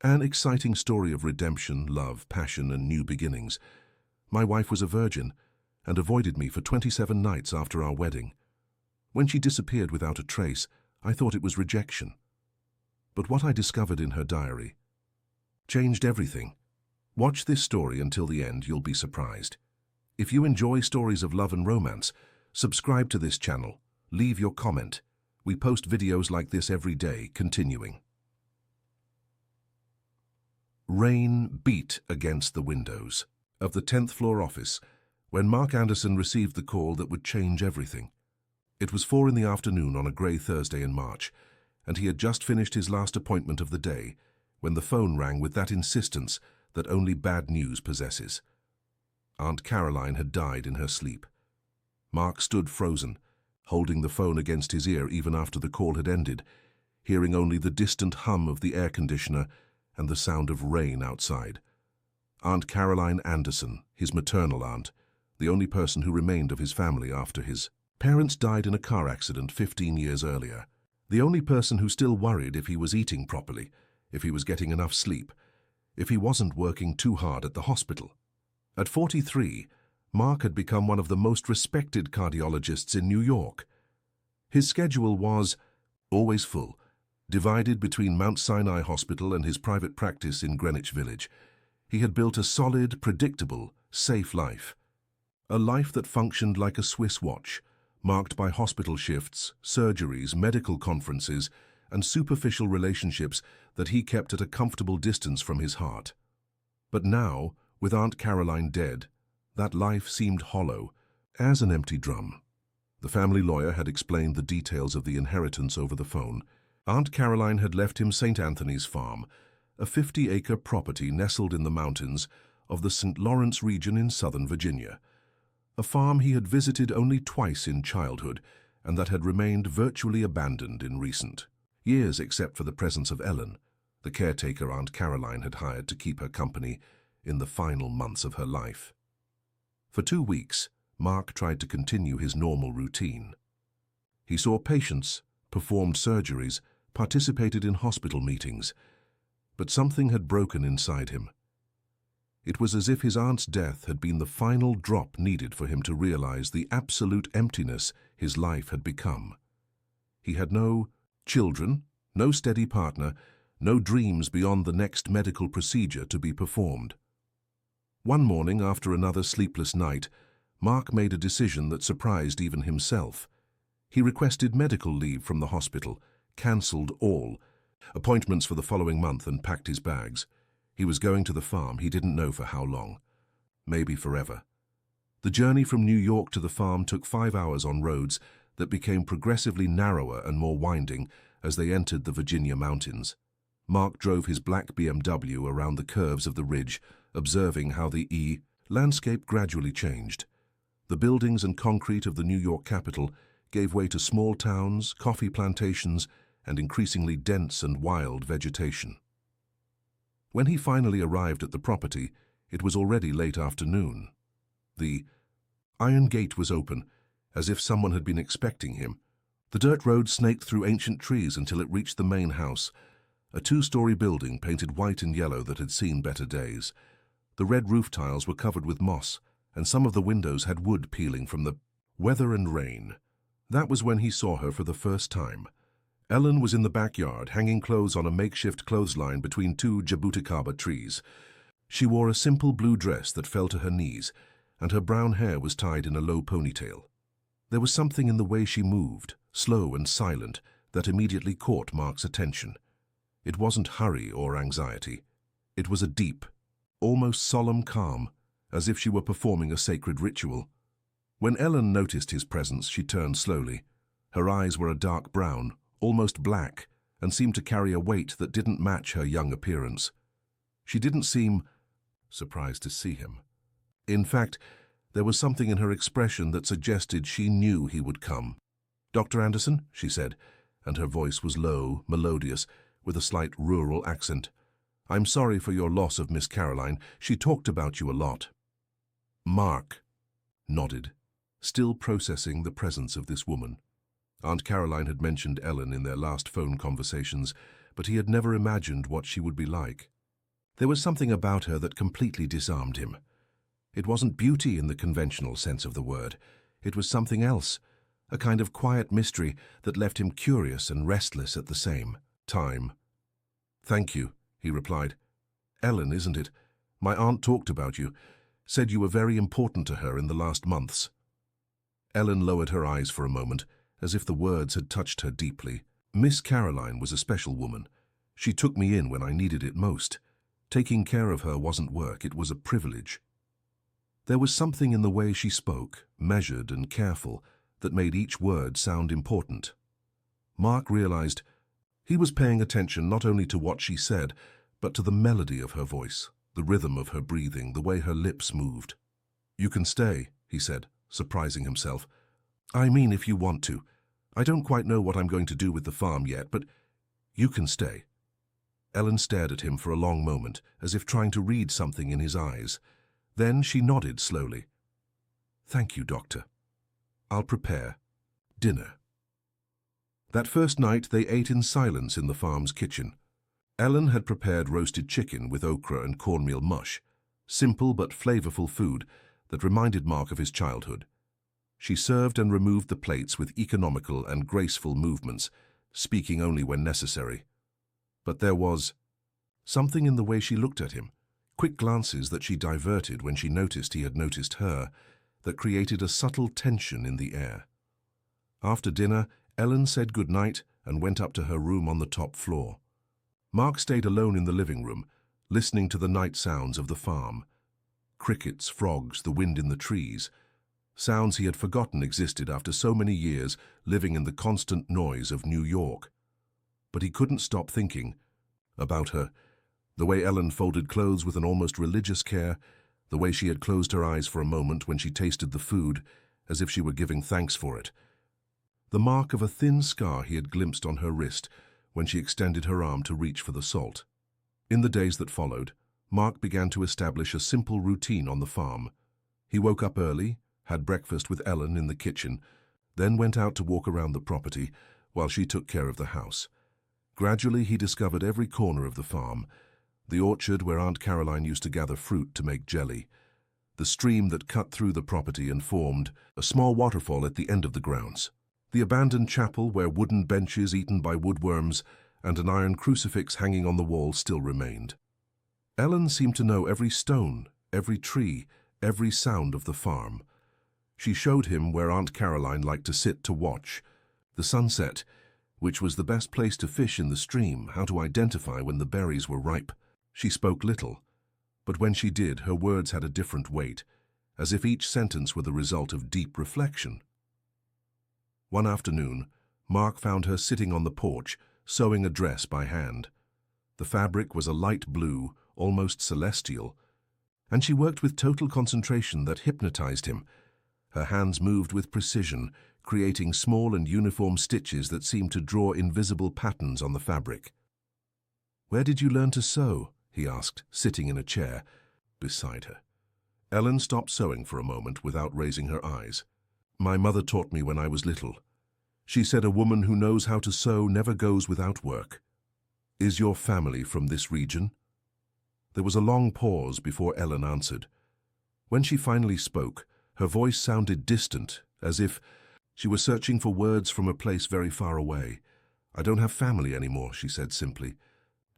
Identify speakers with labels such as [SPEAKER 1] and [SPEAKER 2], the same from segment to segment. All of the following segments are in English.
[SPEAKER 1] An exciting story of redemption, love, passion, and new beginnings. My wife was a virgin and avoided me for 27 nights after our wedding. When she disappeared without a trace, I thought it was rejection. But what I discovered in her diary changed everything. Watch this story until the end, you'll be surprised. If you enjoy stories of love and romance, subscribe to this channel, leave your comment. We post videos like this every day, continuing. Rain beat against the windows of the 10th floor office when Mark Anderson received the call that would change everything. It was 4 in the afternoon on a grey Thursday in March, and he had just finished his last appointment of the day when the phone rang with that insistence that only bad news possesses. Aunt Caroline had died in her sleep. Mark stood frozen, holding the phone against his ear even after the call had ended, hearing only the distant hum of the air conditioner and the sound of rain outside. Aunt Caroline Anderson, his maternal aunt, the only person who remained of his family after his parents died in a car accident 15 years earlier. The only person who still worried if he was eating properly, if he was getting enough sleep, if he wasn't working too hard at the hospital. At 43, Mark had become one of the most respected cardiologists in New York. His schedule was always full, divided between Mount Sinai Hospital and his private practice in Greenwich Village. He had built a solid, predictable, safe life. A life that functioned like a Swiss watch, marked by hospital shifts, surgeries, medical conferences, and superficial relationships that he kept at a comfortable distance from his heart. But now, with Aunt Caroline dead, that life seemed hollow, as an empty drum. The family lawyer had explained the details of the inheritance over the phone. Aunt Caroline had left him St. Anthony's Farm, a 50-acre property nestled in the mountains of the St. Lawrence region in southern Virginia. A farm he had visited only twice in childhood and that had remained virtually abandoned in recent years except for the presence of Ellen, the caretaker Aunt Caroline had hired to keep her company in the final months of her life. For 2 weeks, Mark tried to continue his normal routine. He saw patients, performed surgeries, participated in hospital meetings, but something had broken inside him. It was as if his aunt's death had been the final drop needed for him to realize the absolute emptiness his life had become. He had no children, no steady partner, no dreams beyond the next medical procedure to be performed. One morning, after another sleepless night, Mark made a decision that surprised even himself. He requested medical leave from the hospital, cancelled all appointments for the following month, and packed his bags. He was going to the farm, he didn't know for how long. Maybe forever. The journey from New York to the farm took 5 hours on roads that became progressively narrower and more winding as they entered the Virginia mountains. Mark drove his black BMW around the curves of the ridge, observing how the landscape gradually changed. The buildings and concrete of the New York capital gave way to small towns, coffee plantations, and increasingly dense and wild vegetation. When he finally arrived at the property, it was already late afternoon. The iron gate was open, as if someone had been expecting him. The dirt road snaked through ancient trees until it reached the main house, a 2-story building painted white and yellow that had seen better days. The red roof tiles were covered with moss, and some of the windows had wood peeling from the weather and rain. That was when he saw her for the first time. Ellen was in the backyard, hanging clothes on a makeshift clothesline between 2 jabuticaba trees. She wore a simple blue dress that fell to her knees, and her brown hair was tied in a low ponytail. There was something in the way she moved, slow and silent, that immediately caught Mark's attention. It wasn't hurry or anxiety. It was a deep, almost solemn calm, as if she were performing a sacred ritual. When Ellen noticed his presence, she turned slowly. Her eyes were a dark brown, almost black, and seemed to carry a weight that didn't match her young appearance. She didn't seem surprised to see him. In fact, there was something in her expression that suggested she knew he would come. "Dr. Anderson," she said, and her voice was low, melodious, with a slight rural accent. "I'm sorry for your loss of Miss Caroline. She talked about you a lot." Mark nodded, still processing the presence of this woman. Aunt Caroline had mentioned Ellen in their last phone conversations, but he had never imagined what she would be like. There was something about her that completely disarmed him. It wasn't beauty in the conventional sense of the word. It was something else, a kind of quiet mystery that left him curious and restless at the same time. "Thank you," he replied. "Ellen, isn't it? My aunt talked about you, said you were very important to her in the last months." Ellen lowered her eyes for a moment, as if the words had touched her deeply. "Miss Caroline was a special woman. She took me in when I needed it most. Taking care of her wasn't work, it was a privilege." There was something in the way she spoke, measured and careful, that made each word sound important. Mark realized he was paying attention not only to what she said, but to the melody of her voice, the rhythm of her breathing, the way her lips moved. "You can stay," he said, surprising himself. "I mean, if you want to. I don't quite know what I'm going to do with the farm yet, but you can stay." Ellen stared at him for a long moment, as if trying to read something in his eyes. Then she nodded slowly. "Thank you, Doctor. I'll prepare dinner." That first night they ate in silence in the farm's kitchen. Ellen had prepared roasted chicken with okra and cornmeal mush, simple but flavorful food that reminded Mark of his childhood. She served and removed the plates with economical and graceful movements, speaking only when necessary. But there was something in the way she looked at him, quick glances that she diverted when she noticed he had noticed her, that created a subtle tension in the air. After dinner, Ellen said good night and went up to her room on the top floor. Mark stayed alone in the living room, listening to the night sounds of the farm. Crickets, frogs, the wind in the trees. Sounds he had forgotten existed after so many years living in the constant noise of New York. But he couldn't stop thinking about her, the way Ellen folded clothes with an almost religious care, the way she had closed her eyes for a moment when she tasted the food, as if she were giving thanks for it. The mark of a thin scar he had glimpsed on her wrist when she extended her arm to reach for the salt. In the days that followed, Mark began to establish a simple routine on the farm. He woke up early, had breakfast with Ellen in the kitchen, then went out to walk around the property while she took care of the house. Gradually he discovered every corner of the farm, the orchard where Aunt Caroline used to gather fruit to make jelly, the stream that cut through the property and formed a small waterfall at the end of the grounds, the abandoned chapel where wooden benches eaten by woodworms and an iron crucifix hanging on the wall still remained. Ellen seemed to know every stone, every tree, every sound of the farm. She showed him where Aunt Caroline liked to sit to watch, the sunset, which was the best place to fish in the stream, how to identify when the berries were ripe. She spoke little, but when she did, her words had a different weight, as if each sentence were the result of deep reflection. One afternoon, Mark found her sitting on the porch, sewing a dress by hand. The fabric was a light blue, almost celestial, and she worked with total concentration that hypnotized him. Her hands moved with precision, creating small and uniform stitches that seemed to draw invisible patterns on the fabric. "Where did you learn to sew?" he asked, sitting in a chair beside her. Ellen stopped sewing for a moment without raising her eyes. "My mother taught me when I was little. She said a woman who knows how to sew never goes without work. Is your family from this region?" There was a long pause before Ellen answered. When she finally spoke, her voice sounded distant, as if she were searching for words from a place very far away. "I don't have family anymore," she said simply.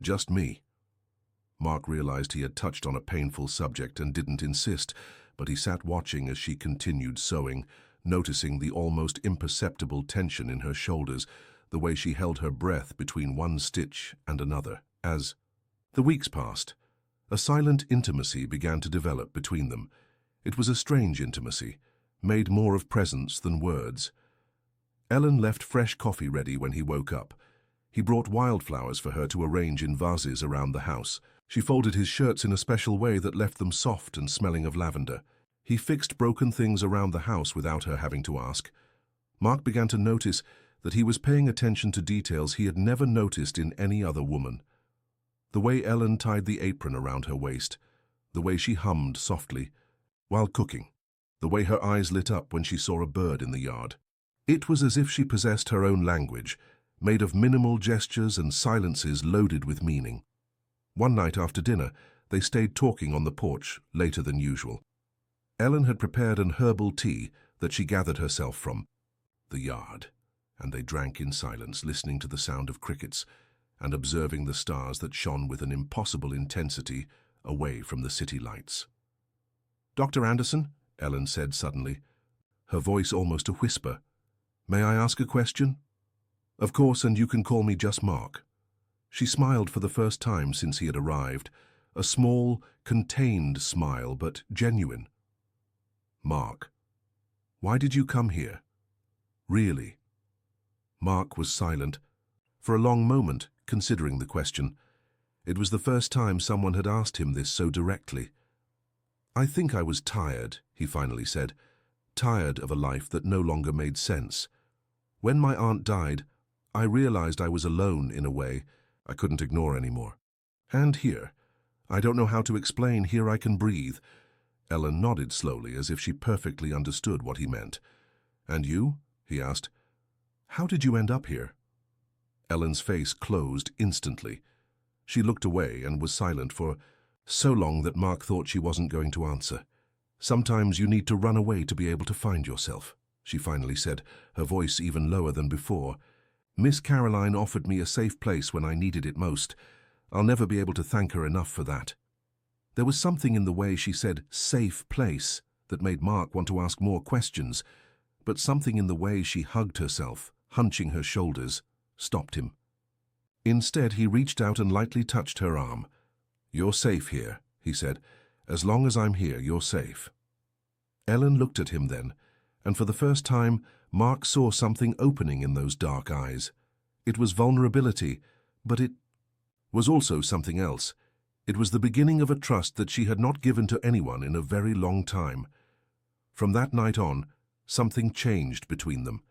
[SPEAKER 1] "Just me." Mark realized he had touched on a painful subject and didn't insist, but he sat watching as she continued sewing, noticing the almost imperceptible tension in her shoulders, the way she held her breath between one stitch and another. As the weeks passed, a silent intimacy began to develop between them. It was a strange intimacy, made more of presence than words. Ellen left fresh coffee ready when he woke up. He brought wildflowers for her to arrange in vases around the house. She folded his shirts in a special way that left them soft and smelling of lavender. He fixed broken things around the house without her having to ask. Mark began to notice that he was paying attention to details he had never noticed in any other woman. The way Ellen tied the apron around her waist, the way she hummed softly while cooking, the way her eyes lit up when she saw a bird in the yard. It was as if she possessed her own language, made of minimal gestures and silences loaded with meaning. One night after dinner, they stayed talking on the porch later than usual. Ellen had prepared an herbal tea that she gathered herself from the yard, and they drank in silence, listening to the sound of crickets and observing the stars that shone with an impossible intensity away from the city lights. "Dr. Anderson," Ellen said suddenly, her voice almost a whisper, "may I ask a question?" "Of course, and you can call me just Mark." She smiled for the first time since he had arrived, a small, contained smile, but genuine. "Mark, why did you come here? Really?" Mark was silent, for a long moment, considering the question. It was the first time someone had asked him this so directly. "I think I was tired," he finally said, "tired of a life that no longer made sense. When my aunt died, I realized I was alone in a way I couldn't ignore anymore. And here, I don't know how to explain, here I can breathe." Ellen nodded slowly, as if she perfectly understood what he meant. "And you?" he asked. "How did you end up here?" Ellen's face closed instantly. She looked away and was silent for so long that Mark thought she wasn't going to answer. "Sometimes you need to run away to be able to find yourself," she finally said, her voice even lower than before. "Miss Caroline offered me a safe place when I needed it most. I'll never be able to thank her enough for that." There was something in the way she said "safe place" that made Mark want to ask more questions, but something in the way she hugged herself, hunching her shoulders, stopped him. Instead, he reached out and lightly touched her arm. "You're safe here," he said. "As long as I'm here, you're safe." Ellen looked at him then, and for the first time, Mark saw something opening in those dark eyes. It was vulnerability, but it was also something else. It was the beginning of a trust that she had not given to anyone in a very long time. From that night on, something changed between them.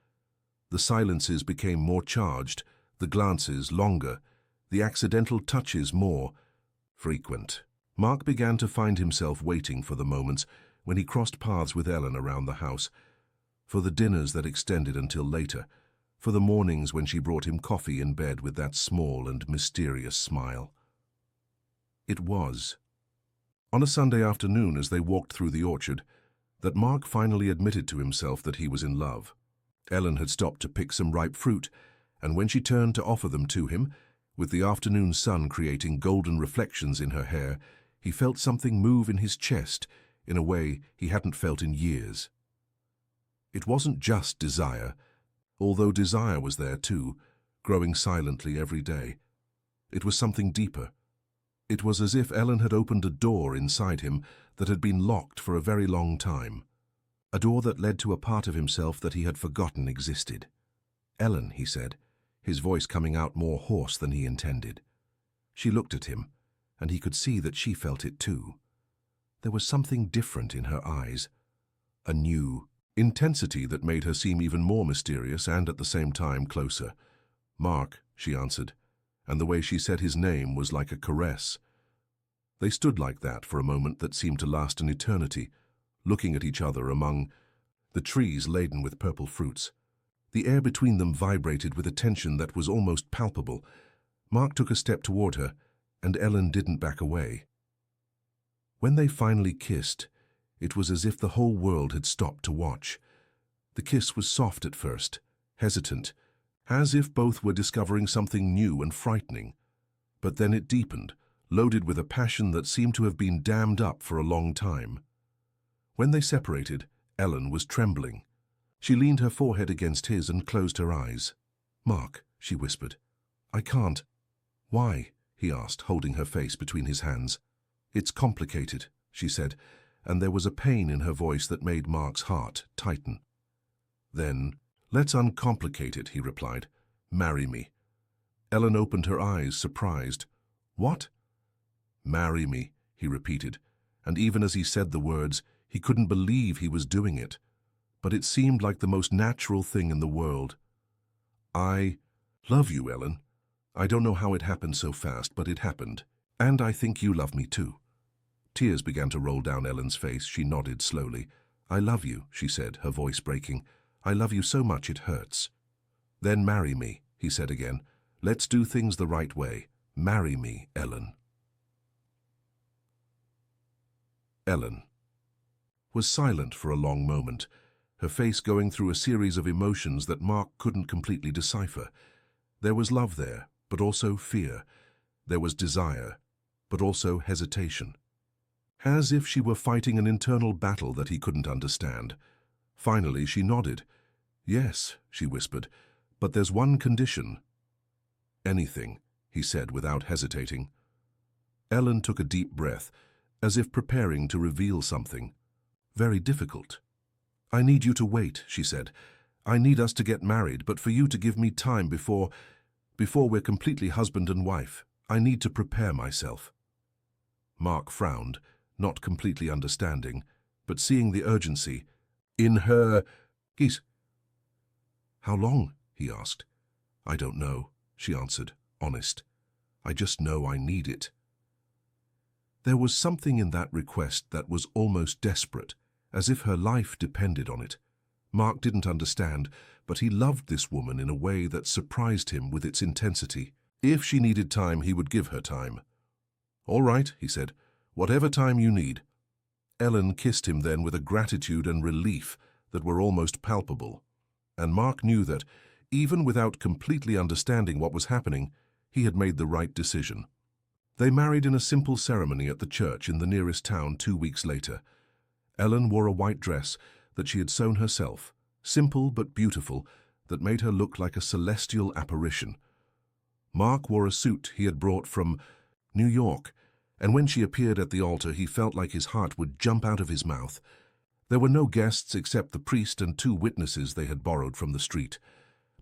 [SPEAKER 1] The silences became more charged, the glances longer, the accidental touches more frequent. Mark began to find himself waiting for the moments when he crossed paths with Ellen around the house, for the dinners that extended until later, for the mornings when she brought him coffee in bed with that small and mysterious smile. It was on a Sunday afternoon, as they walked through the orchard, that Mark finally admitted to himself that he was in love. Ellen had stopped to pick some ripe fruit, and when she turned to offer them to him, with the afternoon sun creating golden reflections in her hair, he felt something move in his chest in a way he hadn't felt in years. It wasn't just desire, although desire was there too, growing silently every day. It was something deeper. It was as if Ellen had opened a door inside him that had been locked for a very long time, a door that led to a part of himself that he had forgotten existed. "Ellen," he said, his voice coming out more hoarse than he intended. She looked at him, and he could see that she felt it too. There was something different in her eyes, a new intensity that made her seem even more mysterious and at the same time closer. "Mark," she answered, and the way she said his name was like a caress. They stood like that for a moment that seemed to last an eternity, looking at each other among the trees laden with purple fruits. The air between them vibrated with a tension that was almost palpable. Mark took a step toward her, and Ellen didn't back away. When they finally kissed, it was as if the whole world had stopped to watch. The kiss was soft at first, hesitant, as if both were discovering something new and frightening. But then it deepened, loaded with a passion that seemed to have been dammed up for a long time. When they separated, Ellen was trembling. She leaned her forehead against his and closed her eyes. "Mark," she whispered, "I can't." "Why?" he asked, holding her face between his hands. "It's complicated," she said, and there was a pain in her voice that made Mark's heart tighten. "Then, let's uncomplicate it," he replied. "Marry me." Ellen opened her eyes, surprised. "What?" "Marry me," he repeated, and even as he said the words, he couldn't believe he was doing it. But it seemed like the most natural thing in the world. "I love you, Ellen. I don't know how it happened so fast, but it happened. And I think you love me too." Tears began to roll down Ellen's face. She nodded slowly. "I love you," she said, her voice breaking. "I love you so much it hurts." "Then marry me," he said again. "Let's do things the right way. Marry me, Ellen." Ellen was silent for a long moment, her face going through a series of emotions that Mark couldn't completely decipher. There was love there, but also fear. There was desire, but also hesitation. As if she were fighting an internal battle that he couldn't understand. Finally, she nodded. "Yes," she whispered, "but there's one condition." "Anything," he said without hesitating. Ellen took a deep breath, as if preparing to reveal something. "Very difficult." "I need you to wait," she said. "I need us to get married, but for you to give me time before we're completely husband and wife. I need to prepare myself." Mark frowned, not completely understanding, but seeing the urgency in her gaze. "How long?" he asked. "I don't know," she answered, honest. "I just know I need it." There was something in that request that was almost desperate, as if her life depended on it. Mark didn't understand, but he loved this woman in a way that surprised him with its intensity. If she needed time, he would give her time. "All right," he said, "whatever time you need." Ellen kissed him then with a gratitude and relief that were almost palpable. And Mark knew that, even without completely understanding what was happening, he had made the right decision. They married in a simple ceremony at the church in the nearest town 2 weeks later. Ellen wore a white dress that she had sewn herself, simple but beautiful, that made her look like a celestial apparition. Mark wore a suit he had brought from New York, and when she appeared at the altar he felt like his heart would jump out of his mouth. There were no guests except the priest and 2 witnesses they had borrowed from the street.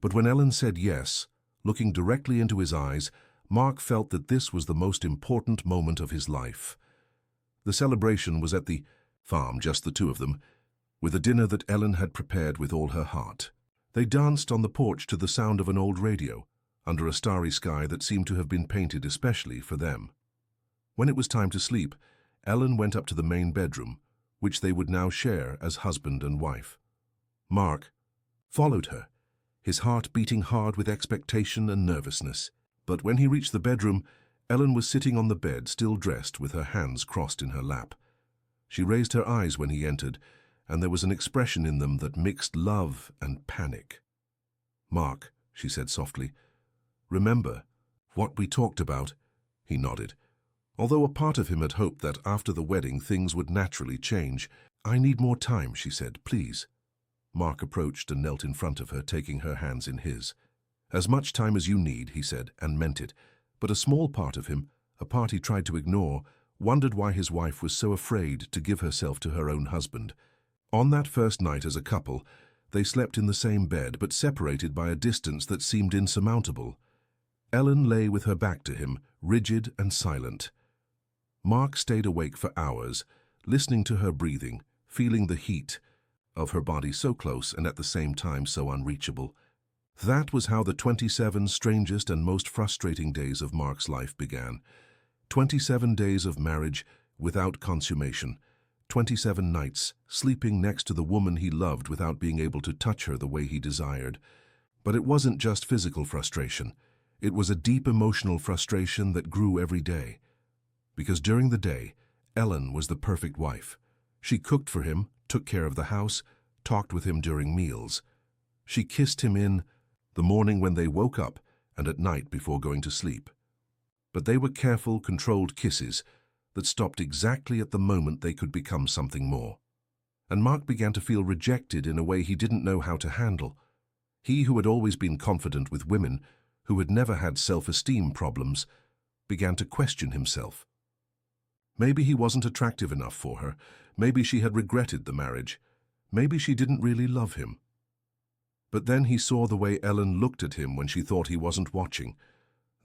[SPEAKER 1] But when Ellen said yes, looking directly into his eyes, Mark felt that this was the most important moment of his life. The celebration was at the farm, just the 2 of them, with a dinner that Ellen had prepared with all her heart. They danced on the porch to the sound of an old radio, under a starry sky that seemed to have been painted especially for them. When it was time to sleep, Ellen went up to the main bedroom, which they would now share as husband and wife. Mark followed her, his heart beating hard with expectation and nervousness. But when he reached the bedroom, Ellen was sitting on the bed, still dressed, with her hands crossed in her lap. She raised her eyes when he entered, and there was an expression in them that mixed love and panic. "Mark," she said softly, "remember what we talked about?" He nodded. Although a part of him had hoped that after the wedding things would naturally change. "I need more time," she said, "please." Mark approached and knelt in front of her, taking her hands in his. "As much time as you need," he said, and meant it. But a small part of him, a part he tried to ignore, wondered why his wife was so afraid to give herself to her own husband. On that first night as a couple, they slept in the same bed, but separated by a distance that seemed insurmountable. Ellen lay with her back to him, rigid and silent. Mark stayed awake for hours, listening to her breathing, feeling the heat of her body so close and at the same time so unreachable. That was how the 27 strangest and most frustrating days of Mark's life began. 27 days of marriage without consummation. 27 nights sleeping next to the woman he loved without being able to touch her the way he desired. But it wasn't just physical frustration. It was a deep emotional frustration that grew every day. Because during the day, Ellen was the perfect wife. She cooked for him, took care of the house, talked with him during meals. She kissed him in the morning when they woke up and at night before going to sleep. But they were careful, controlled kisses that stopped exactly at the moment they could become something more. And Mark began to feel rejected in a way he didn't know how to handle. He who had always been confident with women, who had never had self-esteem problems, began to question himself. Maybe he wasn't attractive enough for her. Maybe she had regretted the marriage. Maybe she didn't really love him. But then he saw the way Ellen looked at him when she thought he wasn't watching.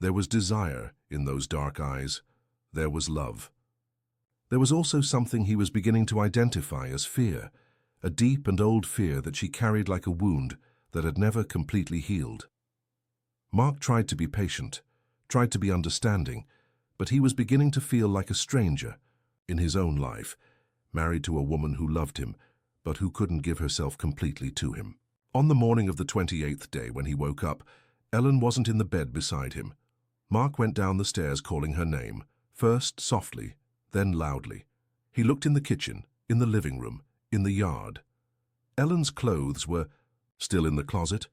[SPEAKER 1] There was desire in those dark eyes. There was love. There was also something he was beginning to identify as fear, a deep and old fear that she carried like a wound that had never completely healed. Mark tried to be patient, tried to be understanding, but he was beginning to feel like a stranger in his own life, married to a woman who loved him, but who couldn't give herself completely to him. On the morning of the 28th day when he woke up, Ellen wasn't in the bed beside him. Mark went down the stairs calling her name, first softly, then loudly. He looked in the kitchen, in the living room, in the yard. Ellen's clothes were still in the closet,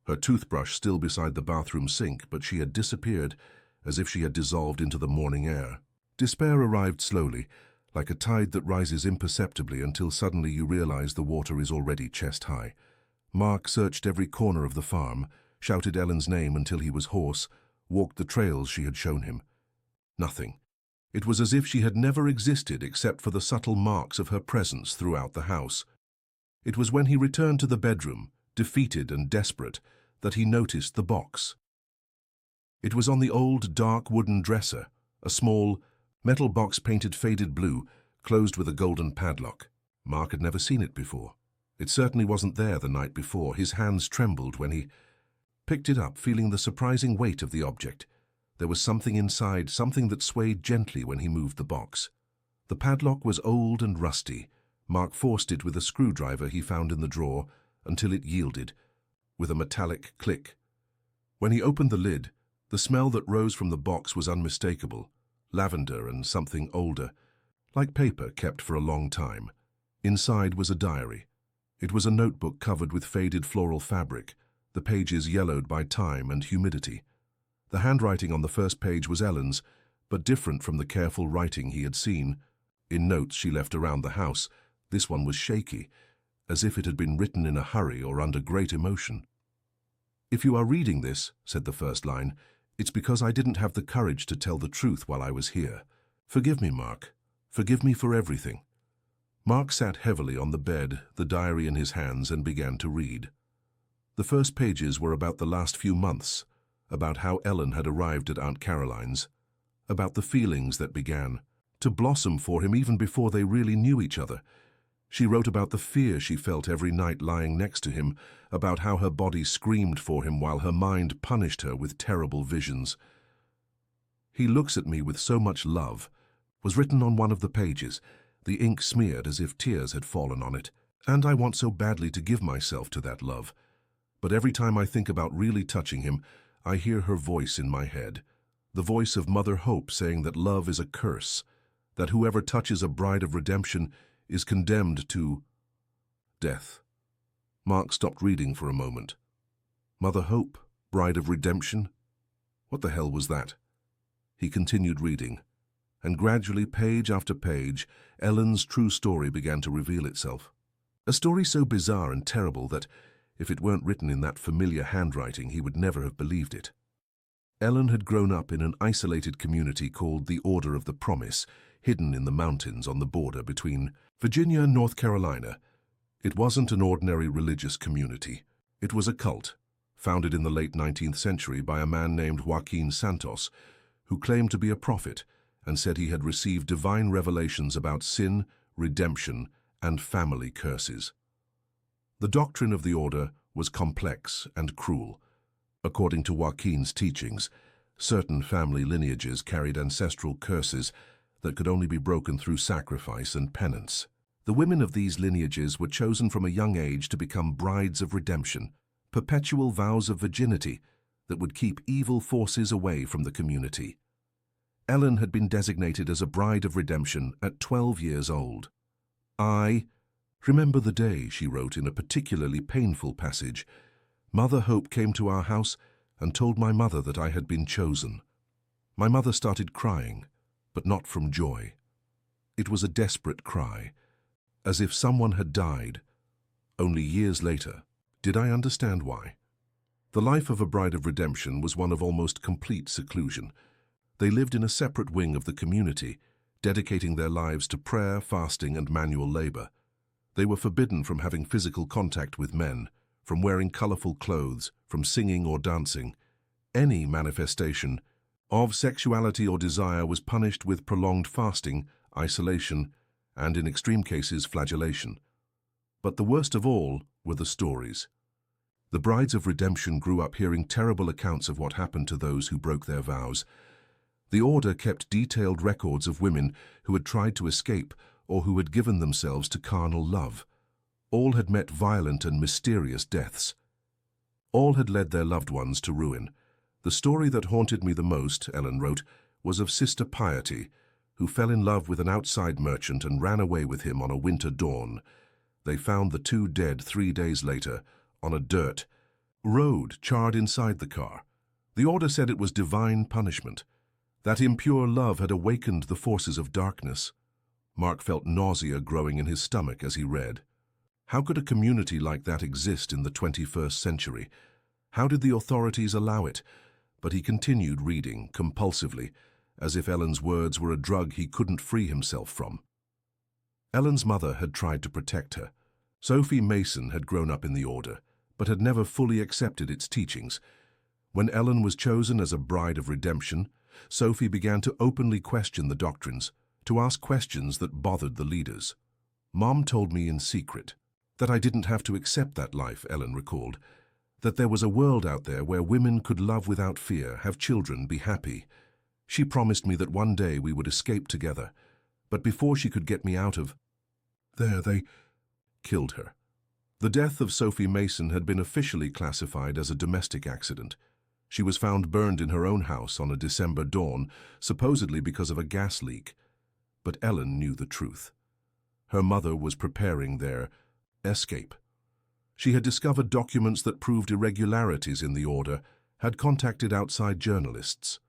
[SPEAKER 1] her toothbrush still beside the bathroom sink, but she had disappeared as if she had dissolved into the morning air. Despair arrived slowly, like a tide that rises imperceptibly until suddenly you realize the water is already chest-high. Mark searched every corner of the farm, shouted Ellen's name until he was hoarse, walked the trails she had shown him. Nothing. It was as if she had never existed except for the subtle marks of her presence throughout the house. It was when he returned to the bedroom, defeated and desperate, that he noticed the box. It was on the old, dark wooden dresser, a small, metal box painted faded blue, closed with a golden padlock. Mark had never seen it before. It certainly wasn't there the night before. His hands trembled when he picked it up, feeling the surprising weight of the object. There was something inside, something that swayed gently when he moved the box. The padlock was old and rusty. Mark forced it with a screwdriver he found in the drawer until it yielded, with a metallic click. When he opened the lid, the smell that rose from the box was unmistakable, lavender and something older, like paper kept for a long time. Inside was a diary. It was a notebook covered with faded floral fabric, the pages yellowed by time and humidity. The handwriting on the first page was Ellen's, but different from the careful writing he had seen in notes she left around the house. This one was shaky, as if it had been written in a hurry or under great emotion. "If you are reading this," said the first line, "it's because I didn't have the courage to tell the truth while I was here. Forgive me, Mark. Forgive me for everything." Mark sat heavily on the bed, the diary in his hands, and began to read. The first pages were about the last few months, about how Ellen had arrived at Aunt Caroline's, about the feelings that began to blossom for him even before they really knew each other. She wrote about the fear she felt every night lying next to him, about how her body screamed for him while her mind punished her with terrible visions. "He looks at me with so much love," was written on one of the pages, the ink smeared as if tears had fallen on it. "And I want so badly to give myself to that love. But every time I think about really touching him, I hear her voice in my head, the voice of Mother Hope saying that love is a curse, that whoever touches a bride of redemption is condemned to death." Mark stopped reading for a moment. Mother Hope, bride of redemption? What the hell was that? He continued reading, and gradually, page after page, Ellen's true story began to reveal itself. A story so bizarre and terrible that, if it weren't written in that familiar handwriting, he would never have believed it. Ellen had grown up in an isolated community called the Order of the Promise, hidden in the mountains on the border between Virginia and North Carolina. It wasn't an ordinary religious community. It was a cult, founded in the late 19th century by a man named Joaquin Santos, who claimed to be a prophet and said he had received divine revelations about sin, redemption, and family curses. The doctrine of the order was complex and cruel. According to Joaquin's teachings, certain family lineages carried ancestral curses that could only be broken through sacrifice and penance. The women of these lineages were chosen from a young age to become brides of redemption, perpetual vows of virginity that would keep evil forces away from the community. Ellen had been designated as a bride of redemption at 12 years old. "I remember the day," she wrote in a particularly painful passage, "Mother Hope came to our house and told my mother that I had been chosen. My mother started crying, but not from joy. It was a desperate cry, as if someone had died. Only years later did I understand why." The life of a bride of redemption was one of almost complete seclusion. They lived in a separate wing of the community, dedicating their lives to prayer, fasting, and manual labor. They were forbidden from having physical contact with men, from wearing colorful clothes, from singing or dancing. Any manifestation of sexuality or desire was punished with prolonged fasting, isolation, and in extreme cases, flagellation. But the worst of all were the stories. The brides of redemption grew up hearing terrible accounts of what happened to those who broke their vows. The order kept detailed records of women who had tried to escape or who had given themselves to carnal love. All had met violent and mysterious deaths. All had led their loved ones to ruin. The story that haunted me the most, Ellen wrote, was of Sister Piety, who fell in love with an outside merchant and ran away with him on a winter dawn. They found the two dead 3 days later on a dirt road charred inside the car. The order said it was divine punishment. That impure love had awakened the forces of darkness. Mark felt nausea growing in his stomach as he read. How could a community like that exist in the 21st century? How did the authorities allow it? But he continued reading, compulsively, as if Ellen's words were a drug he couldn't free himself from. Ellen's mother had tried to protect her. Sophie Mason had grown up in the order, but had never fully accepted its teachings. When Ellen was chosen as a bride of redemption, Sophie began to openly question the doctrines, to ask questions that bothered the leaders. Mom told me in secret that I didn't have to accept that life, Ellen recalled, that there was a world out there where women could love without fear, have children, be happy. She promised me that one day we would escape together, but before she could get me out of there, they killed her. The death of Sophie Mason had been officially classified as a domestic accident. She was found burned in her own house on a December dawn, supposedly because of a gas leak. But Ellen knew the truth. Her mother was preparing their escape. She had discovered documents that proved irregularities in the order, had contacted outside journalists.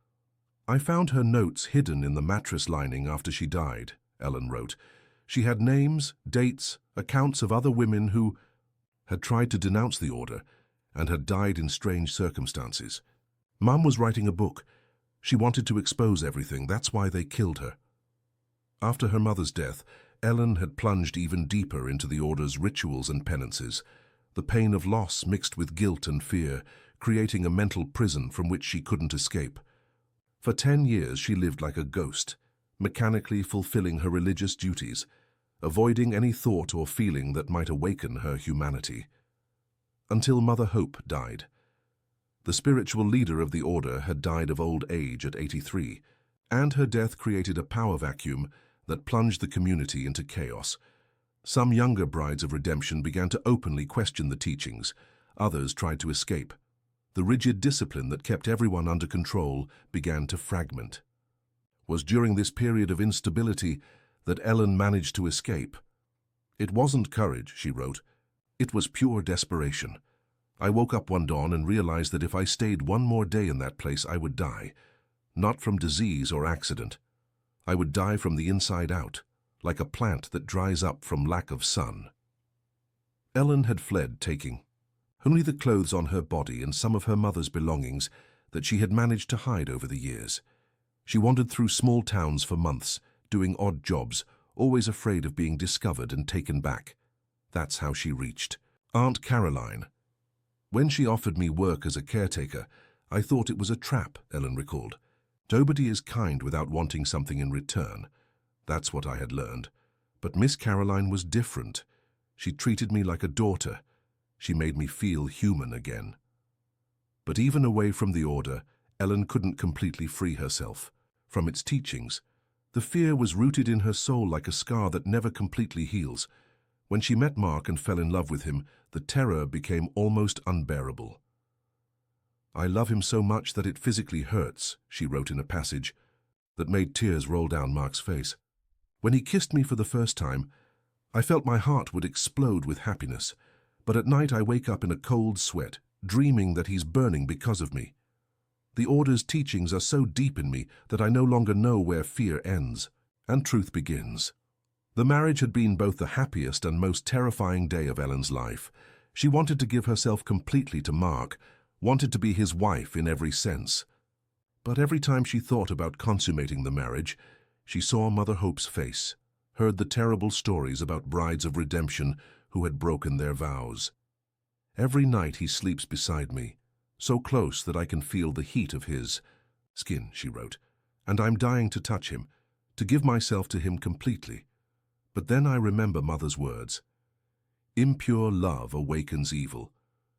[SPEAKER 1] I found her notes hidden in the mattress lining after she died, Ellen wrote. She had names, dates, accounts of other women who had tried to denounce the order and had died in strange circumstances. Mum was writing a book. She wanted to expose everything. That's why they killed her. After her mother's death, Ellen had plunged even deeper into the order's rituals and penances. The pain of loss mixed with guilt and fear, creating a mental prison from which she couldn't escape. For 10 years she lived like a ghost, mechanically fulfilling her religious duties, avoiding any thought or feeling that might awaken her humanity. Until Mother Hope died. The spiritual leader of the order had died of old age at 83, and her death created a power vacuum that plunged the community into chaos. Some younger brides of redemption began to openly question the teachings. Others tried to escape. The rigid discipline that kept everyone under control began to fragment. It was during this period of instability that Ellen managed to escape. It wasn't courage, she wrote. It was pure desperation. I woke up one dawn and realized that if I stayed one more day in that place, I would die. Not from disease or accident. I would die from the inside out, like a plant that dries up from lack of sun. Ellen had fled, taking only the clothes on her body and some of her mother's belongings that she had managed to hide over the years. She wandered through small towns for months, doing odd jobs, always afraid of being discovered and taken back. That's how she reached Aunt Caroline. When she offered me work as a caretaker, I thought it was a trap, Ellen recalled. Nobody is kind without wanting something in return. That's what I had learned. But Miss Caroline was different. She treated me like a daughter. She made me feel human again. But even away from the order, Ellen couldn't completely free herself from its teachings. The fear was rooted in her soul like a scar that never completely heals. When she met Mark and fell in love with him, the terror became almost unbearable. I love him so much that it physically hurts, she wrote in a passage that made tears roll down Mark's face. When he kissed me for the first time, I felt my heart would explode with happiness, but at night I wake up in a cold sweat, dreaming that he's burning because of me. The order's teachings are so deep in me that I no longer know where fear ends and truth begins. The marriage had been both the happiest and most terrifying day of Ellen's life. She wanted to give herself completely to Mark, wanted to be his wife in every sense. But every time she thought about consummating the marriage, she saw Mother Hope's face, heard the terrible stories about brides of redemption who had broken their vows. Every night he sleeps beside me, so close that I can feel the heat of his skin, she wrote, and I'm dying to touch him, to give myself to him completely. But then I remember Mother's words. Impure love awakens evil.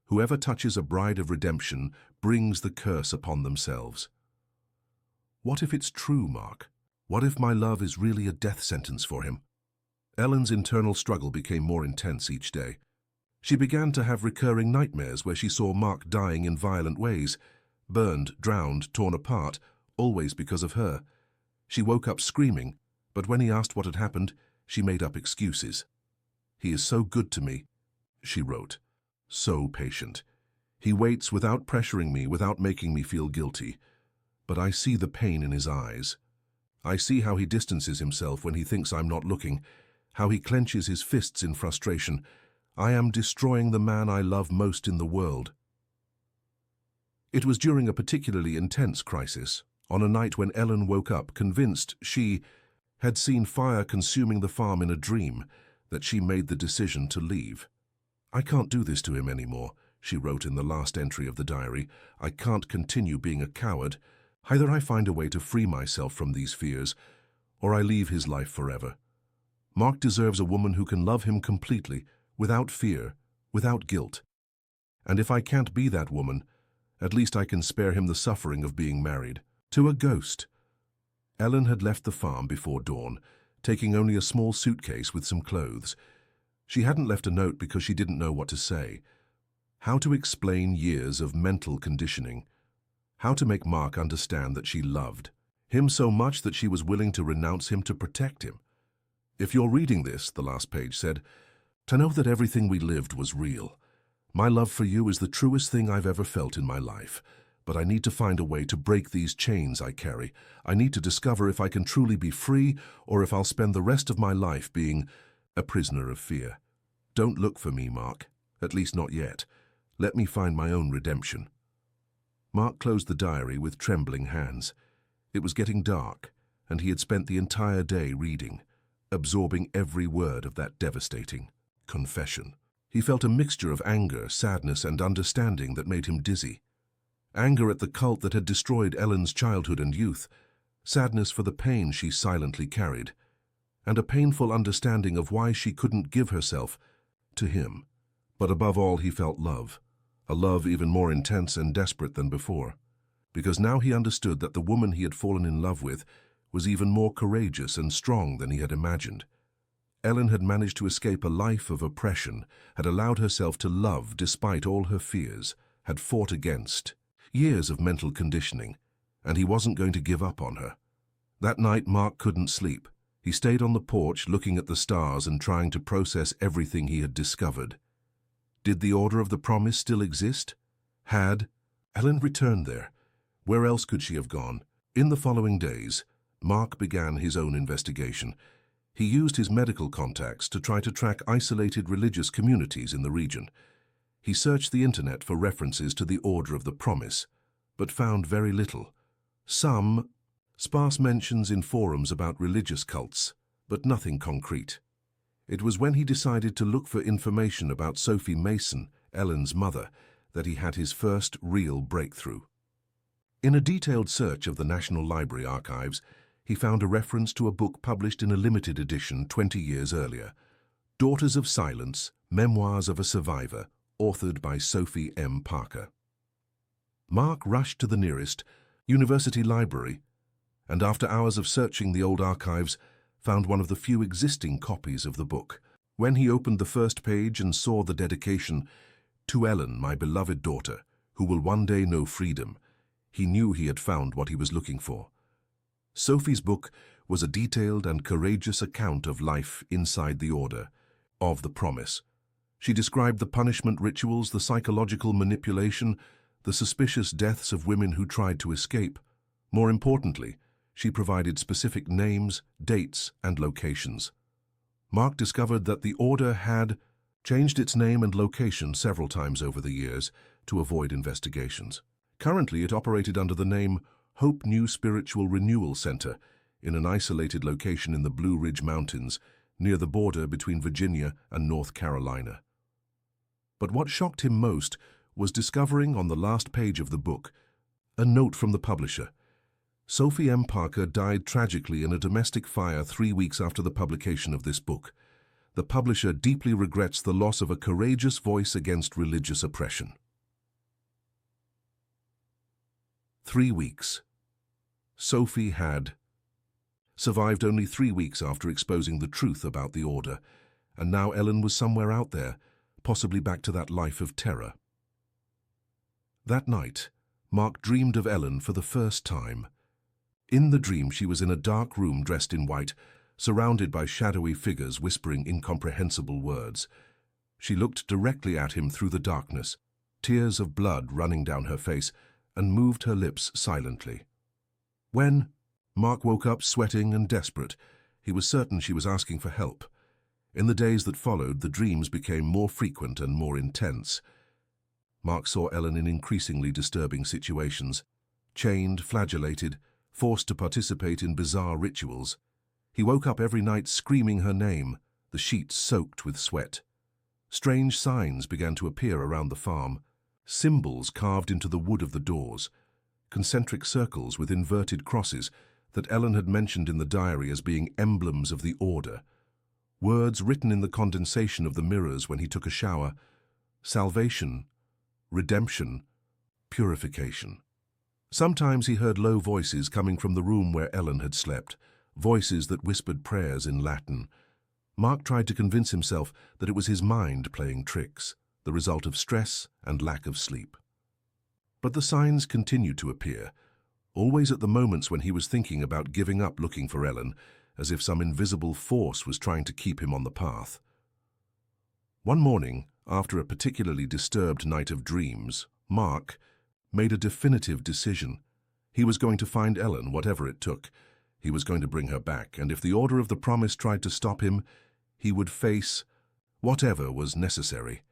[SPEAKER 1] Whoever touches a bride of redemption brings the curse upon themselves. What if it's true, Mark? What if my love is really a death sentence for him? Ellen's internal struggle became more intense each day. She began to have recurring nightmares where she saw Mark dying in violent ways, burned, drowned, torn apart, always because of her. She woke up screaming, But when he asked what had happened, she made up excuses. "He is so good to me," she wrote. "So patient. He waits without pressuring me, without making me feel guilty. But I see the pain in his eyes. I see how he distances himself when he thinks I'm not looking, how he clenches his fists in frustration. I am destroying the man I love most in the world." It was during a particularly intense crisis, on a night when Ellen woke up convinced she had seen fire consuming the farm in a dream, that she made the decision to leave. "I can't do this to him anymore," she wrote in the last entry of the diary. "I can't continue being a coward. Either I find a way to free myself from these fears, or I leave his life forever. Mark deserves a woman who can love him completely, without fear, without guilt. And if I can't be that woman, at least I can spare him the suffering of being married to a ghost." Ellen had left the farm before dawn, taking only a small suitcase with some clothes. She hadn't left a note because she didn't know what to say. How to explain years of mental conditioning. How to make Mark understand that she loved him so much that she was willing to renounce him to protect him. "If you're reading this," the last page said, "to know that everything we lived was real. My love for you is the truest thing I've ever felt in my life. But I need to find a way to break these chains I carry. I need to discover if I can truly be free or if I'll spend the rest of my life being a prisoner of fear. Don't look for me, Mark. At least not yet. Let me find my own redemption." Mark closed the diary with trembling hands. It was getting dark, and he had spent the entire day reading, absorbing every word of that devastating confession. He felt a mixture of anger, sadness, and understanding that made him dizzy. Anger at the cult that had destroyed Ellen's childhood and youth, sadness for the pain she silently carried, and a painful understanding of why she couldn't give herself to him. But above all, he felt love, a love even more intense and desperate than before, because now he understood that the woman he had fallen in love with was even more courageous and strong than he had imagined. Ellen had managed to escape a life of oppression, had allowed herself to love despite all her fears, had fought against years of mental conditioning, and he wasn't going to give up on her. That night, Mark couldn't sleep. He stayed on the porch looking at the stars and trying to process everything he had discovered. Did the Order of the Promise still exist? Had Ellen returned there? Where else could she have gone? In the following days, Mark began his own investigation. He used his medical contacts to try to track isolated religious communities in the region. He searched the internet for references to the Order of the Promise, but found very little. Some sparse mentions in forums about religious cults, but nothing concrete. It was when he decided to look for information about Sophie Mason, Ellen's mother, that he had his first real breakthrough. In a detailed search of the National Library archives, he found a reference to a book published in a limited edition 20 years earlier, Daughters of Silence, Memoirs of a Survivor, authored by Sophie M. Parker. Mark rushed to the nearest university library, and after hours of searching the old archives, found one of the few existing copies of the book. When he opened the first page and saw the dedication, "To Ellen, my beloved daughter, who will one day know freedom," he knew he had found what he was looking for. Sophie's book was a detailed and courageous account of life inside the Order of the Promise. She described the punishment rituals, the psychological manipulation, the suspicious deaths of women who tried to escape. More importantly, she provided specific names, dates, and locations. Mark discovered that the Order had changed its name and location several times over the years to avoid investigations. Currently, it operated under the name Hope New Spiritual Renewal Center in an isolated location in the Blue Ridge Mountains, near the border between Virginia and North Carolina. But what shocked him most was discovering on the last page of the book a note from the publisher. Sophie M. Parker died tragically in a domestic fire 3 weeks after the publication of this book. The publisher deeply regrets the loss of a courageous voice against religious oppression. 3 weeks. Sophie had survived only 3 weeks after exposing the truth about the Order, and now Ellen was somewhere out there, possibly back to that life of terror. That night, Mark dreamed of Ellen for the first time. In the dream, she was in a dark room dressed in white, surrounded by shadowy figures whispering incomprehensible words. She looked directly at him through the darkness, tears of blood running down her face, and moved her lips silently. When Mark woke up sweating and desperate, he was certain she was asking for help. In the days that followed, the dreams became more frequent and more intense. Mark saw Ellen in increasingly disturbing situations, chained, flagellated, forced to participate in bizarre rituals. He woke up every night screaming her name, the sheets soaked with sweat. Strange signs began to appear around the farm, symbols carved into the wood of the doors, concentric circles with inverted crosses that Ellen had mentioned in the diary as being emblems of the order, words written in the condensation of the mirrors when he took a shower: salvation, redemption, purification. Sometimes he heard low voices coming from the room where Ellen had slept, voices that whispered prayers in Latin. Mark tried to convince himself that it was his mind playing tricks, the result of stress and lack of sleep. But the signs continued to appear, always at the moments when he was thinking about giving up looking for Ellen, as if some invisible force was trying to keep him on the path. One morning, after a particularly disturbed night of dreams, Mark made a definitive decision. He was going to find Ellen, whatever it took. He was going to bring her back, and if the Order of the Promise tried to stop him, he would face whatever was necessary.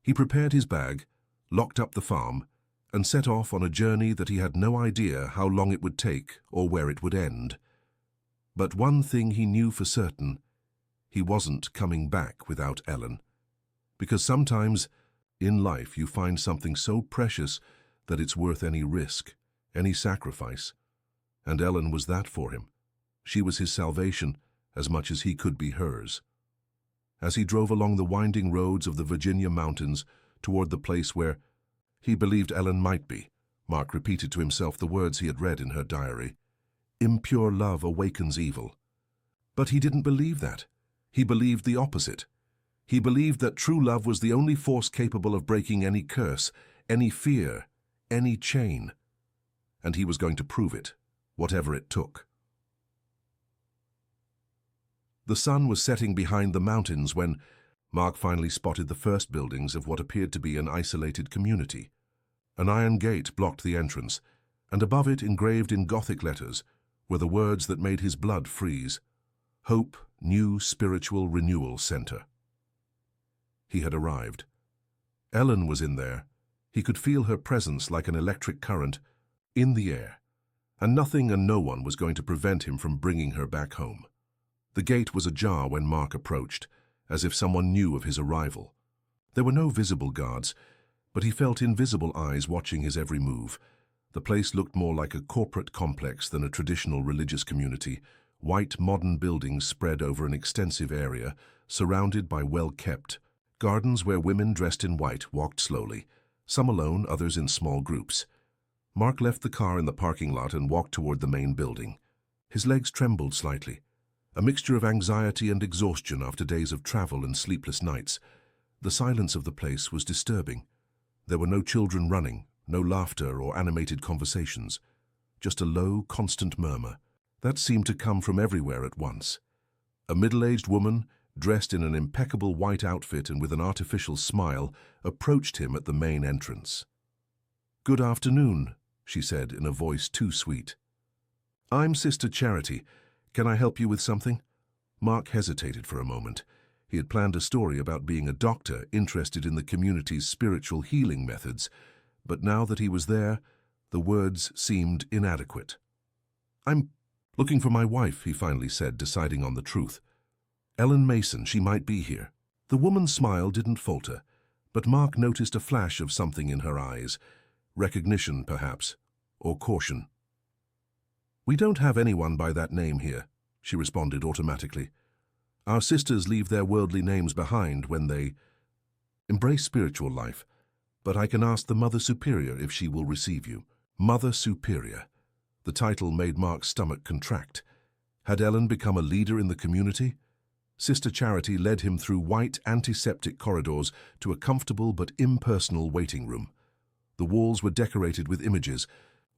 [SPEAKER 1] He prepared his bag, locked up the farm, and set off on a journey that he had no idea how long it would take or where it would end. But one thing he knew for certain: he wasn't coming back without Ellen. Because sometimes, in life, you find something so precious that it's worth any risk, any sacrifice. And Ellen was that for him. She was his salvation as much as he could be hers. As he drove along the winding roads of the Virginia mountains toward the place where he believed Ellen might be, Mark repeated to himself the words he had read in her diary: "Impure love awakens evil." But he didn't believe that. He believed the opposite. He believed that true love was the only force capable of breaking any curse, any fear, any chain. And he was going to prove it, whatever it took. The sun was setting behind the mountains when Mark finally spotted the first buildings of what appeared to be an isolated community. An iron gate blocked the entrance, and above it, engraved in Gothic letters, were the words that made his blood freeze: Hope New Spiritual Renewal Center. He had arrived. Ellen was in there. He could feel her presence like an electric current in the air, and nothing and no one was going to prevent him from bringing her back home. The gate was ajar when Mark approached, as if someone knew of his arrival. There were no visible guards, but he felt invisible eyes watching his every move. The place looked more like a corporate complex than a traditional religious community. White, modern buildings spread over an extensive area, surrounded by well-kept gardens where women dressed in white walked slowly, some alone, others in small groups. Mark left the car in the parking lot and walked toward the main building. His legs trembled slightly, a mixture of anxiety and exhaustion after days of travel and sleepless nights. The silence of the place was disturbing. There were no children running, no laughter or animated conversations, just a low, constant murmur that seemed to come from everywhere at once. A middle-aged woman, dressed in an impeccable white outfit and with an artificial smile, approached him at the main entrance. "Good afternoon," she said in a voice too sweet. "I'm Sister Charity. Can I help you with something?" Mark hesitated for a moment. He had planned a story about being a doctor interested in the community's spiritual healing methods, but now that he was there, the words seemed inadequate. "I'm looking for my wife," he finally said, deciding on the truth. "Ellen Mason, she might be here." The woman's smile didn't falter, but Mark noticed a flash of something in her eyes. Recognition, perhaps, or caution. "We don't have anyone by that name here," she responded automatically. "Our sisters leave their worldly names behind when they embrace spiritual life, but I can ask the Mother Superior if she will receive you." Mother Superior. The title made Mark's stomach contract. Had Ellen become a leader in the community? Sister Charity led him through white, antiseptic corridors to a comfortable but impersonal waiting room. The walls were decorated with images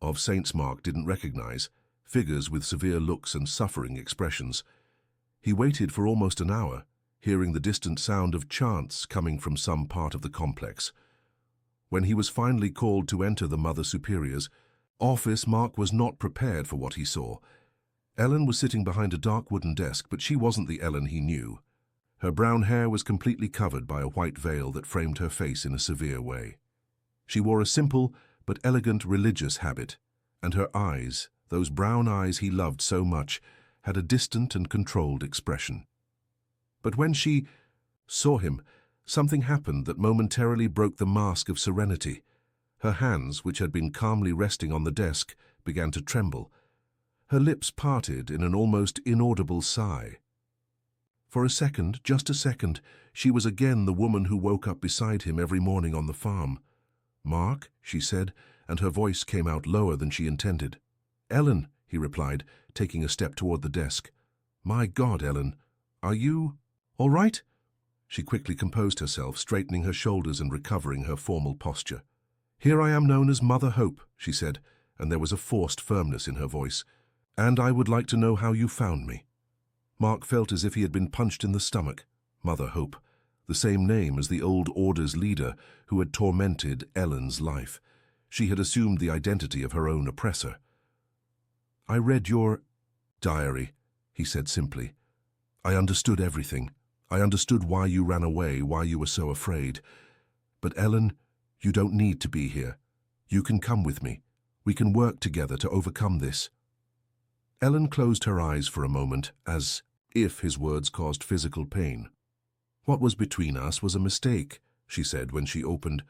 [SPEAKER 1] of saints Mark didn't recognize, figures with severe looks and suffering expressions. He waited for almost an hour, hearing the distant sound of chants coming from some part of the complex. When he was finally called to enter the Mother Superior's office, Mark was not prepared for what he saw. Ellen was sitting behind a dark wooden desk, but she wasn't the Ellen he knew. Her brown hair was completely covered by a white veil that framed her face in a severe way. She wore a simple but elegant religious habit, and her eyes, those brown eyes he loved so much, had a distant and controlled expression. But when she saw him, something happened that momentarily broke the mask of serenity. Her hands, which had been calmly resting on the desk, began to tremble. Her lips parted in an almost inaudible sigh. For a second, just a second, she was again the woman who woke up beside him every morning on the farm. "Mark," she said, and her voice came out lower than she intended. "Ellen," he replied, taking a step toward the desk. "My God, Ellen, are you all right?" She quickly composed herself, straightening her shoulders and recovering her formal posture. "Here I am, known as Mother Hope," she said, and there was a forced firmness in her voice. "And I would like to know how you found me." Mark felt as if he had been punched in the stomach. Mother Hope, the same name as the old Order's leader who had tormented Ellen's life. She had assumed the identity of her own oppressor. "I read your diary," he said simply. "I understood everything. I understood why you ran away, why you were so afraid. But Ellen, you don't need to be here. You can come with me. We can work together to overcome this." Ellen closed her eyes for a moment, as if his words caused physical pain. "What was between us was a mistake," she said when she opened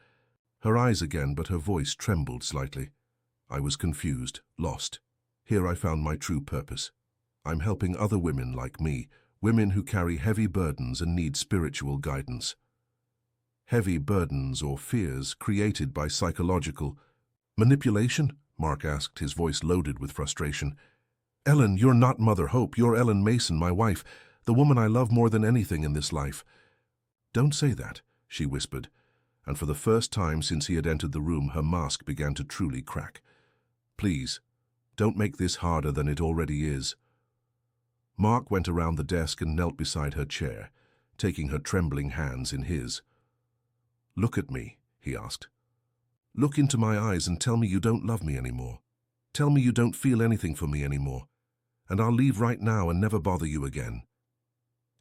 [SPEAKER 1] her eyes again, but her voice trembled slightly. "I was confused, lost. Here I found my true purpose. I'm helping other women like me, women who carry heavy burdens and need spiritual guidance. Heavy burdens or fears created by psychological manipulation?" Mark asked, his voice loaded with frustration. "Ellen, you're not Mother Hope. You're Ellen Mason, my wife, the woman I love more than anything in this life." "Don't say that," she whispered, and for the first time since he had entered the room, her mask began to truly crack. "Please, don't make this harder than it already is." Mark went around the desk and knelt beside her chair, taking her trembling hands in his. "Look at me," he asked. "Look into my eyes and tell me you don't love me anymore. Tell me you don't feel anything for me anymore, and I'll leave right now and never bother you again."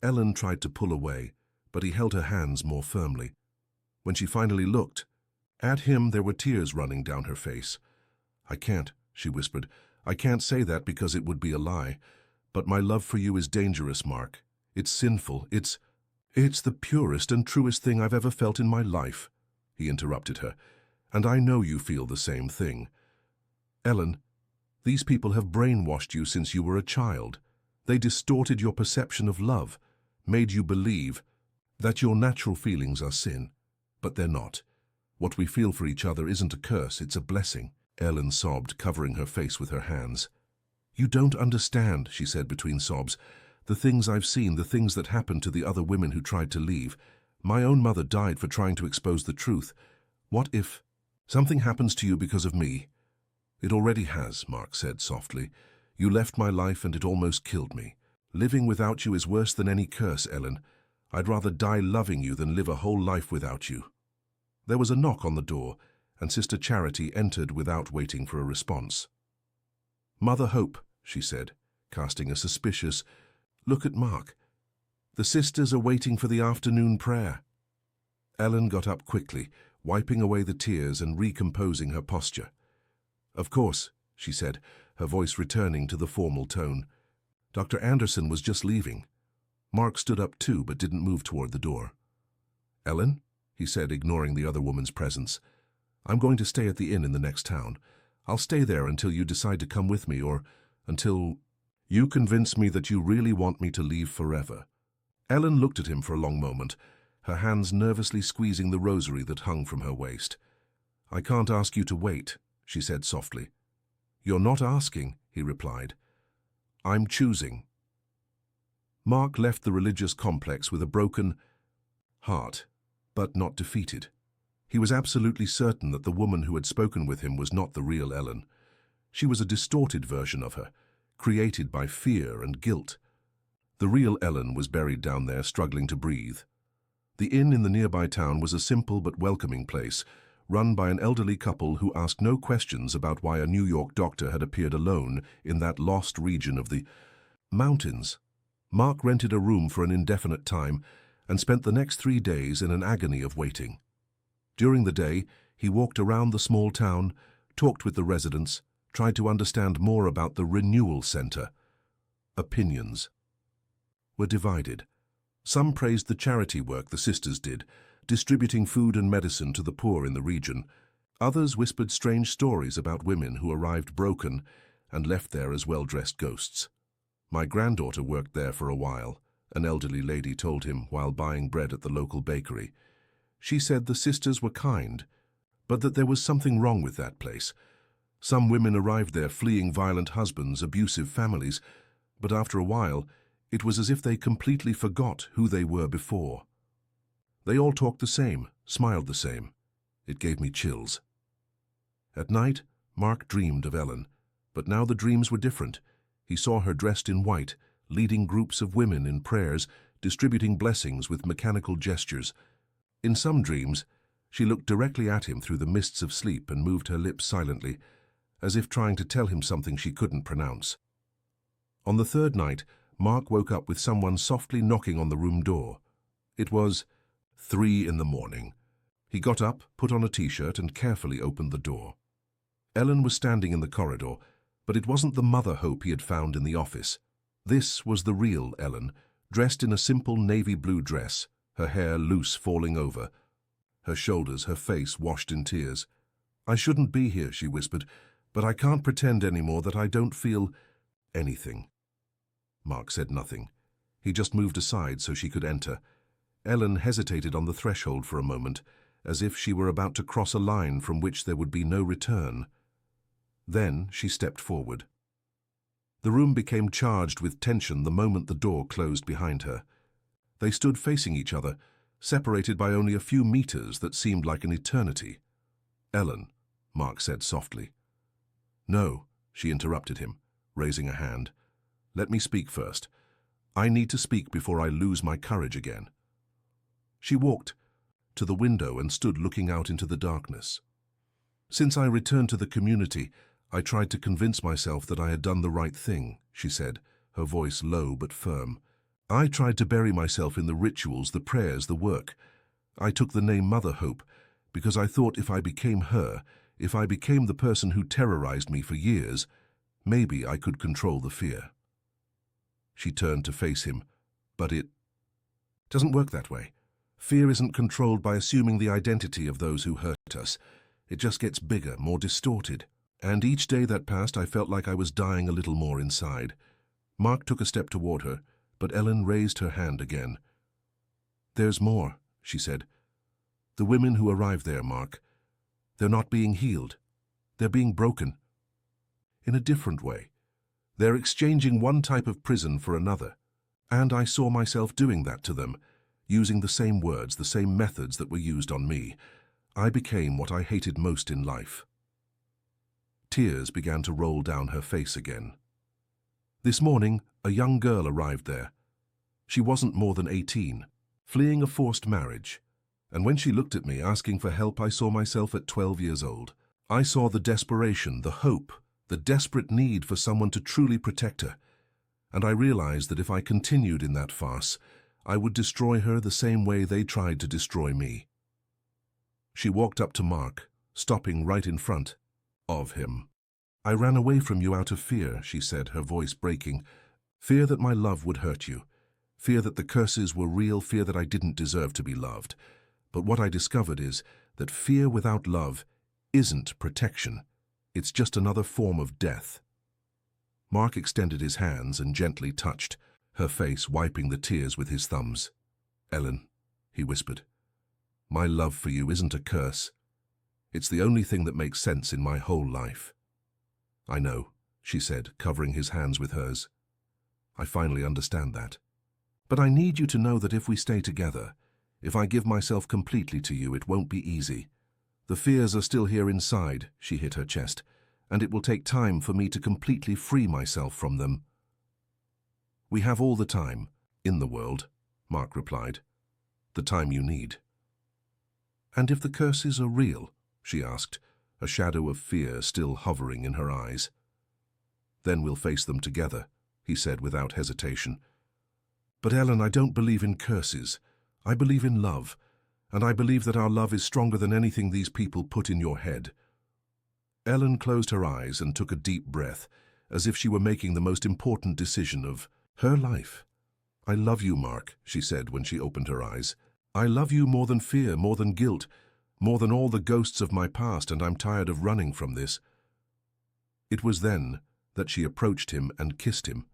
[SPEAKER 1] Ellen tried to pull away, but he held her hands more firmly. When she finally looked at him, there were tears running down her face. "I can't," she whispered. "I can't say that because it would be a lie. But my love for you is dangerous, Mark. It's sinful. It's the purest and truest thing I've ever felt in my life," he interrupted her. "And I know you feel the same thing. Ellen, these people have brainwashed you since you were a child. They distorted your perception of love, made you believe that your natural feelings are sin. But they're not. What we feel for each other isn't a curse, it's a blessing." Ellen sobbed, covering her face with her hands. "You don't understand," she said between sobs. "The things I've seen, the things that happened to the other women who tried to leave. My own mother died for trying to expose the truth. What if something happens to you because of me?" "It already has," Mark said softly. "You left my life and it almost killed me. Living without you is worse than any curse, Ellen. I'd rather die loving you than live a whole life without you." There was a knock on the door, and Sister Charity entered without waiting for a response. "Mother Hope," she said, casting a suspicious look at Mark. "The sisters are waiting for the afternoon prayer." Ellen got up quickly, wiping away the tears and recomposing her posture. "Of course," she said, her voice returning to the formal tone. "Dr. Anderson was just leaving." Mark stood up too, but didn't move toward the door. "Ellen," he said, ignoring the other woman's presence, "I'm going to stay at the inn in the next town. I'll stay there until you decide to come with me, or until you convince me that you really want me to leave forever." Ellen looked at him for a long moment, her hands nervously squeezing the rosary that hung from her waist. "I can't ask you to wait," she said softly. "You're not asking," he replied. "I'm choosing." Mark left the religious complex with a broken heart, but not defeated. He was absolutely certain that the woman who had spoken with him was not the real Ellen. She was a distorted version of her, created by fear and guilt. The real Ellen was buried down there, struggling to breathe. The inn in the nearby town was a simple but welcoming place, run by an elderly couple who asked no questions about why a New York doctor had appeared alone in that lost region of the mountains. Mark rented a room for an indefinite time and spent the next 3 days in an agony of waiting. During the day, he walked around the small town, talked with the residents, tried to understand more about the renewal center. Opinions were divided. Some praised the charity work the sisters did, distributing food and medicine to the poor in the region. Others whispered strange stories about women who arrived broken and left there as well-dressed ghosts. "My granddaughter worked there for a while," an elderly lady told him while buying bread at the local bakery. She said the sisters were kind, but that there was something wrong with that place. Some women arrived there fleeing violent husbands, abusive families, but after a while, it was as if they completely forgot who they were before. They all talked the same, smiled the same. It gave me chills. At night, Mark dreamed of Ellen, but now the dreams were different. He saw her dressed in white, leading groups of women in prayers, distributing blessings with mechanical gestures. In some dreams, she looked directly at him through the mists of sleep and moved her lips silently, as if trying to tell him something she couldn't pronounce. On the third night, Mark woke up with someone softly knocking on the room door. It was 3 in the morning. He got up, put on a t-shirt, and carefully opened the door. Ellen was standing in the corridor, but it wasn't the mother hope he had found in the office. This was the real Ellen, dressed in a simple navy blue dress, her hair loose falling over, her shoulders, her face washed in tears. "I shouldn't be here," she whispered, "but I can't pretend anymore that I don't feel anything." Mark said nothing. He just moved aside so she could enter. Ellen hesitated on the threshold for a moment, as if she were about to cross a line from which there would be no return. Then she stepped forward. The room became charged with tension the moment the door closed behind her. They stood facing each other, separated by only a few meters that seemed like an eternity. "Ellen," Mark said softly. "No," she interrupted him, raising a hand. "Let me speak first. I need to speak before I lose my courage again." She walked to the window and stood looking out into the darkness. "Since I returned to the community, I tried to convince myself that I had done the right thing," she said, her voice low but firm. "I tried to bury myself in the rituals, the prayers, the work. I took the name Mother Hope because I thought if I became her, if I became the person who terrorized me for years, maybe I could control the fear." She turned to face him. "But it doesn't work that way. Fear isn't controlled by assuming the identity of those who hurt us. It just gets bigger, more distorted. And each day that passed, I felt like I was dying a little more inside." Mark took a step toward her, but Ellen raised her hand again. "There's more," she said. "The women who arrive there, Mark, they're not being healed. They're being broken. In a different way. They're exchanging one type of prison for another. And I saw myself doing that to them, using the same words, the same methods that were used on me. I became what I hated most in life." Tears began to roll down her face again. "This morning, a young girl arrived there. She wasn't more than 18, fleeing a forced marriage. And when she looked at me asking for help, I saw myself at 12 years old. I saw the desperation, the hope, the desperate need for someone to truly protect her. And I realized that if I continued in that farce, I would destroy her the same way they tried to destroy me." She walked up to Mark, stopping right in front of him. "I ran away from you out of fear," she said, her voice breaking. "Fear that my love would hurt you. Fear that the curses were real, fear that I didn't deserve to be loved. But what I discovered is that fear without love isn't protection. It's just another form of death." Mark extended his hands and gently touched her face, wiping the tears with his thumbs. "Ellen," he whispered, "my love for you isn't a curse. It's the only thing that makes sense in my whole life." "I know," she said, covering his hands with hers. "I finally understand that. But I need you to know that if we stay together, if I give myself completely to you, it won't be easy. The fears are still here inside," she hit her chest, "and it will take time for me to completely free myself from them. We have all the time. In the world, Mark replied. The time you need. And if the curses are real? She asked, a shadow of fear still hovering in her eyes. Then we'll face them together, he said without hesitation. But Ellen, I don't believe in curses. I believe in love, and I believe that our love is stronger than anything these people put in your head. Ellen closed her eyes and took a deep breath, as if she were making the most important decision of her life. I love you, Mark, she said when she opened her eyes. I love you more than fear, more than guilt, more than all the ghosts of my past, and I'm tired of running from this. It was then that she approached him and kissed him.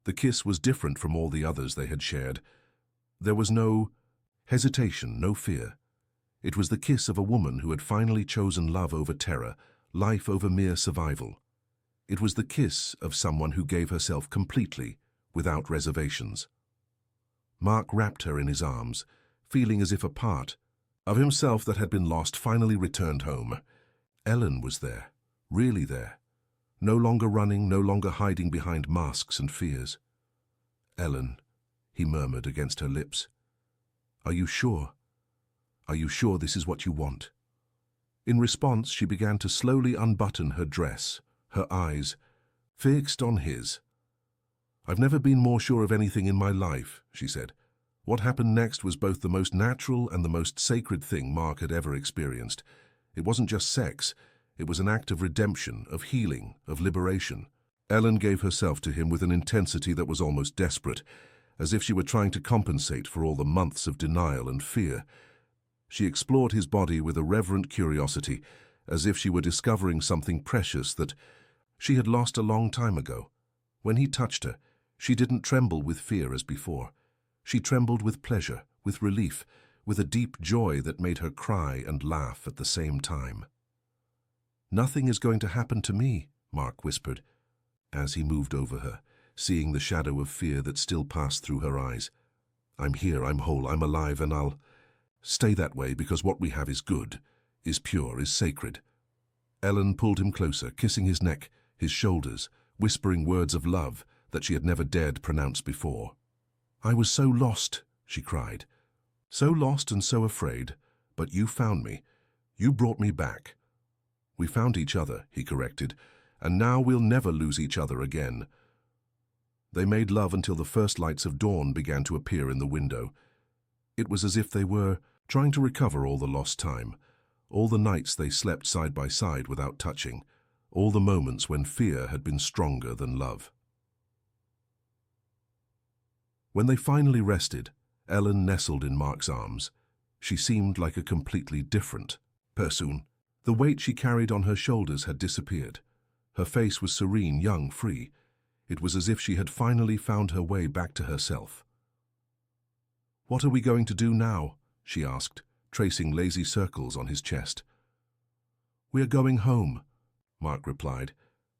[SPEAKER 1] The kiss was different from all the others they had shared. There was no hesitation, no fear. It was the kiss of a woman who had finally chosen love over terror, life over mere survival. It was the kiss of someone who gave herself completely, without reservations. Mark wrapped her in his arms, feeling as if a part of himself that had been lost finally returned home. Ellen was there, really there. No longer running, no longer hiding behind masks and fears. Ellen, he murmured against her lips. Are you sure? Are you sure this is what you want? In response, she began to slowly unbutton her dress, her eyes fixed on his. I've never been more sure of anything in my life, she said. What happened next was both the most natural and the most sacred thing Mark had ever experienced. It wasn't just sex. It was an act of redemption, of healing, of liberation. Ellen gave herself to him with an intensity that was almost desperate, as if she were trying to compensate for all the months of denial and fear. She explored his body with a reverent curiosity, as if she were discovering something precious that she had lost a long time ago. When he touched her, she didn't tremble with fear as before. She trembled with pleasure, with relief, with a deep joy that made her cry and laugh at the same time. Nothing is going to happen to me, Mark whispered, as he moved over her, seeing the shadow of fear that still passed through her eyes. I'm here, I'm whole, I'm alive, and I'll stay that way because what we have is good, is pure, is sacred. Ellen pulled him closer, kissing his neck, his shoulders, whispering words of love that she had never dared pronounce before. I was so lost, she cried. So lost and so afraid, but you found me. You brought me back. We found each other, he corrected, and now we'll never lose each other again. They made love until the first lights of dawn began to appear in the window. It was as if they were trying to recover all the lost time, all the nights they slept side by side without touching, all the moments when fear had been stronger than love. When they finally rested, Ellen nestled in Mark's arms. She seemed like a completely different person. The weight she carried on her shoulders had disappeared. Her face was serene, young, free. It was as if she had finally found her way back to herself. What are we going to do now? She asked, tracing lazy circles on his chest. We're going home, Mark replied,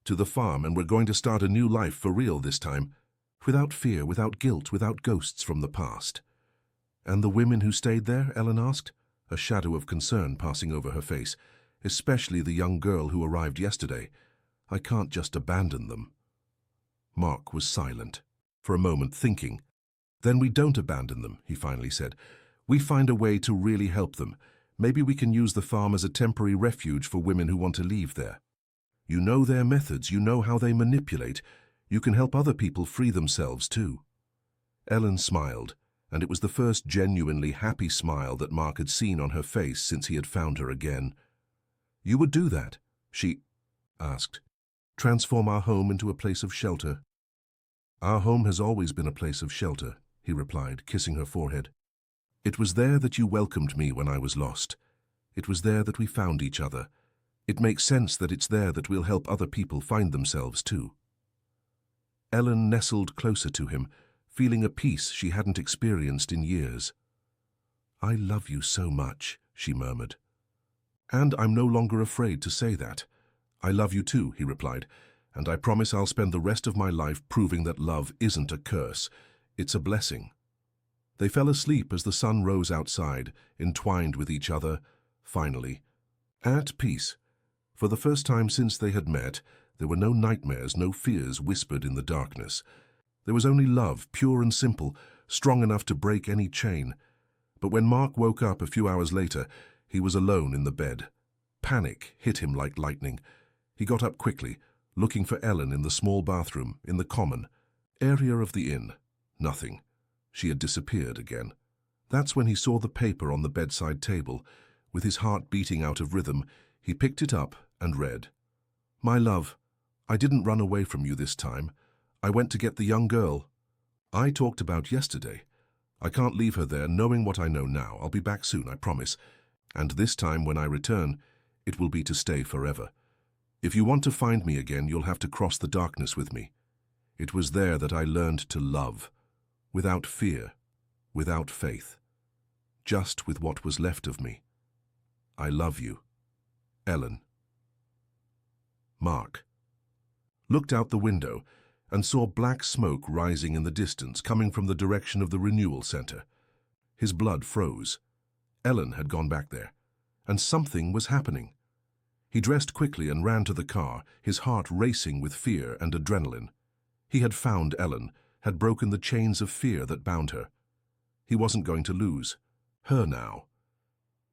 [SPEAKER 1] to the farm, and we're going to start a new life for real this time, without fear, without guilt, without ghosts from the past. And the women who stayed there? Ellen asked, a shadow of concern passing over her face, especially the young girl who arrived yesterday. I can't just abandon them. Mark was silent, for a moment thinking. Then we don't abandon them, he finally said. We find a way to really help them. Maybe we can use the farm as a temporary refuge for women who want to leave there. You know their methods, you know how they manipulate. You can help other people free themselves too. Ellen smiled, and it was the first genuinely happy smile that Mark had seen on her face since he had found her again. You would do that? She asked. Transform our home into a place of shelter. Our home has always been a place of shelter, he replied, kissing her forehead. It was there that you welcomed me when I was lost. It was there that we found each other. It makes sense that it's there that we'll help other people find themselves too. Ellen nestled closer to him, feeling a peace she hadn't experienced in years. I love you so much, she murmured. And I'm no longer afraid to say that. I love you too, he replied, and I promise I'll spend the rest of my life proving that love isn't a curse, it's a blessing. They fell asleep as the sun rose outside, entwined with each other, finally. At peace. For the first time since they had met, there were no nightmares, no fears whispered in the darkness. There was only love, pure and simple, strong enough to break any chain. But when Mark woke up a few hours later, he was alone in the bed. Panic hit him like lightning. He got up quickly, looking for Ellen in the small bathroom, in the common area of the inn. Nothing. She had disappeared again. That's when he saw the paper on the bedside table. With his heart beating out of rhythm, he picked it up and read, "My love, I didn't run away from you this time. I went to get the young girl I talked about yesterday. I can't leave her there knowing what I know now. I'll be back soon, I promise. And this time when I return, it will be to stay forever. If you want to find me again, you'll have to cross the darkness with me. It was there that I learned to love, without fear, without faith, just with what was left of me. I love you. Ellen." Mark looked out the window and saw black smoke rising in the distance, coming from the direction of the renewal center. His blood froze. Ellen had gone back there, and something was happening. He dressed quickly and ran to the car, his heart racing with fear and adrenaline. He had found Ellen, had broken the chains of fear that bound her. He wasn't going to lose her now.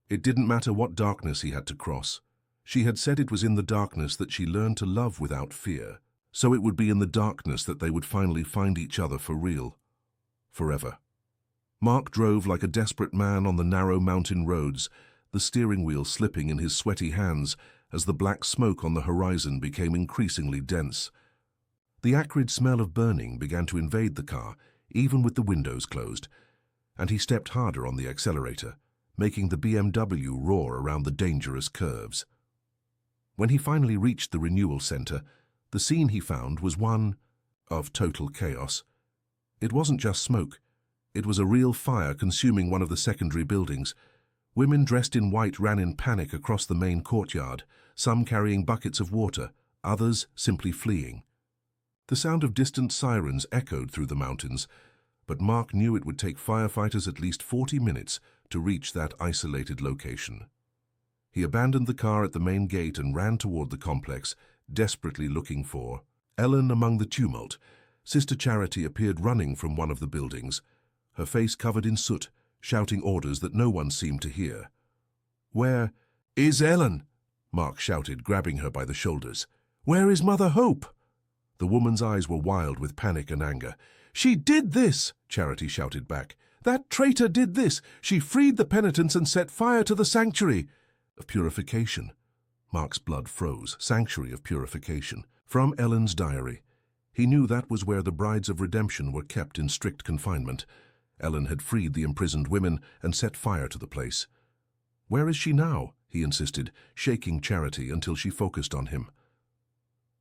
[SPEAKER 1] It didn't matter what darkness he had to cross. She had said it was in the darkness that she learned to love without fear. So it would be in the darkness that they would finally find each other for real, forever. Mark drove like a desperate man on the narrow mountain roads, the steering wheel slipping in his sweaty hands as the black smoke on the horizon became increasingly dense. The acrid smell of burning began to invade the car, even with the windows closed, and he stepped harder on the accelerator, making the BMW roar around the dangerous curves. When he finally reached the renewal center, the scene he found was one of total chaos. It wasn't just smoke. It was a real fire consuming one of the secondary buildings. Women dressed in white ran in panic across the main courtyard, some carrying buckets of water, others simply fleeing. The sound of distant sirens echoed through the mountains, but Mark knew it would take firefighters at least 40 minutes to reach that isolated location. He abandoned the car at the main gate and ran toward the complex, desperately looking for Ellen among the tumult. Sister Charity appeared running from one of the buildings, her face covered in soot, shouting orders that no one seemed to hear. "Where is Ellen?" Mark shouted, grabbing her by the shoulders. "Where is Mother Hope?" The woman's eyes were wild with panic and anger. "She did this!" Charity shouted back. "That traitor did this! She freed the penitents and set fire to the sanctuary of purification." Mark's blood froze. Sanctuary of purification. From Ellen's diary. He knew that was where the brides of redemption were kept in strict confinement. Ellen had freed the imprisoned women and set fire to the place. "Where is she now?" he insisted, shaking Charity until she focused on him.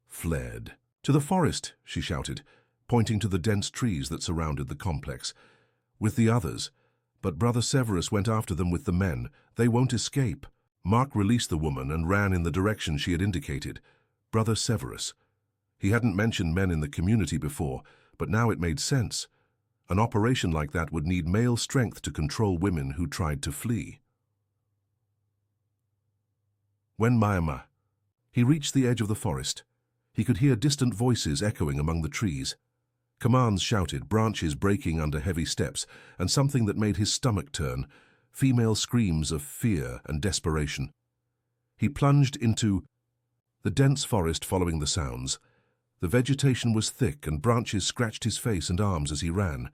[SPEAKER 1] "Fled. To the forest," she shouted, pointing to the dense trees that surrounded the complex. "With the others. But Brother Severus went after them with the men. They won't escape." Mark released the woman and ran in the direction she had indicated. Brother Severus. He hadn't mentioned men in the community before, but now it made sense. An operation like that would need male strength to control women who tried to flee. When Mayama. He reached the edge of the forest. He could hear distant voices echoing among the trees. Commands shouted, branches breaking under heavy steps, and something that made his stomach turn. Female screams of fear and desperation. He plunged into the dense forest following the sounds. The vegetation was thick and branches scratched his face and arms as he ran.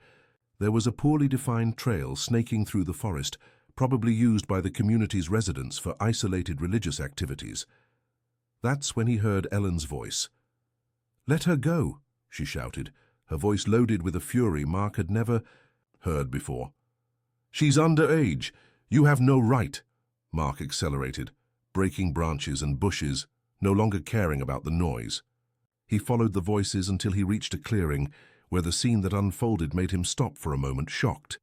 [SPEAKER 1] There was a poorly defined trail snaking through the forest, probably used by the community's residents for isolated religious activities. That's when he heard Ellen's voice. "Let her go," she shouted, her voice loaded with a fury Mark had never heard before. "She's underage. You have no right." Mark accelerated, breaking branches and bushes, no longer caring about the noise. He followed the voices until he reached a clearing, where the scene that unfolded made him stop for a moment, shocked.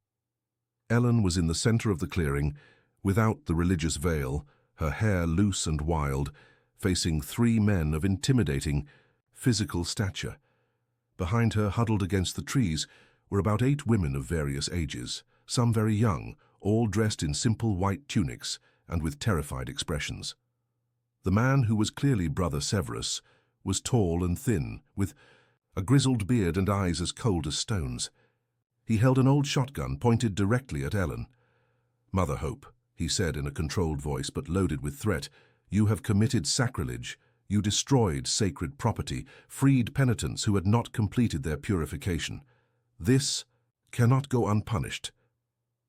[SPEAKER 1] Ellen was in the center of the clearing, without the religious veil, her hair loose and wild, facing 3 men of intimidating physical stature. Behind her, huddled against the trees, were about 8 women of various ages, some very young, all dressed in simple white tunics and with terrified expressions. The man, who was clearly Brother Severus, was tall and thin, with a grizzled beard and eyes as cold as stones. He held an old shotgun pointed directly at Ellen. "Mother Hope," he said in a controlled voice but loaded with threat, "you have committed sacrilege. You destroyed sacred property, freed penitents who had not completed their purification. This cannot go unpunished."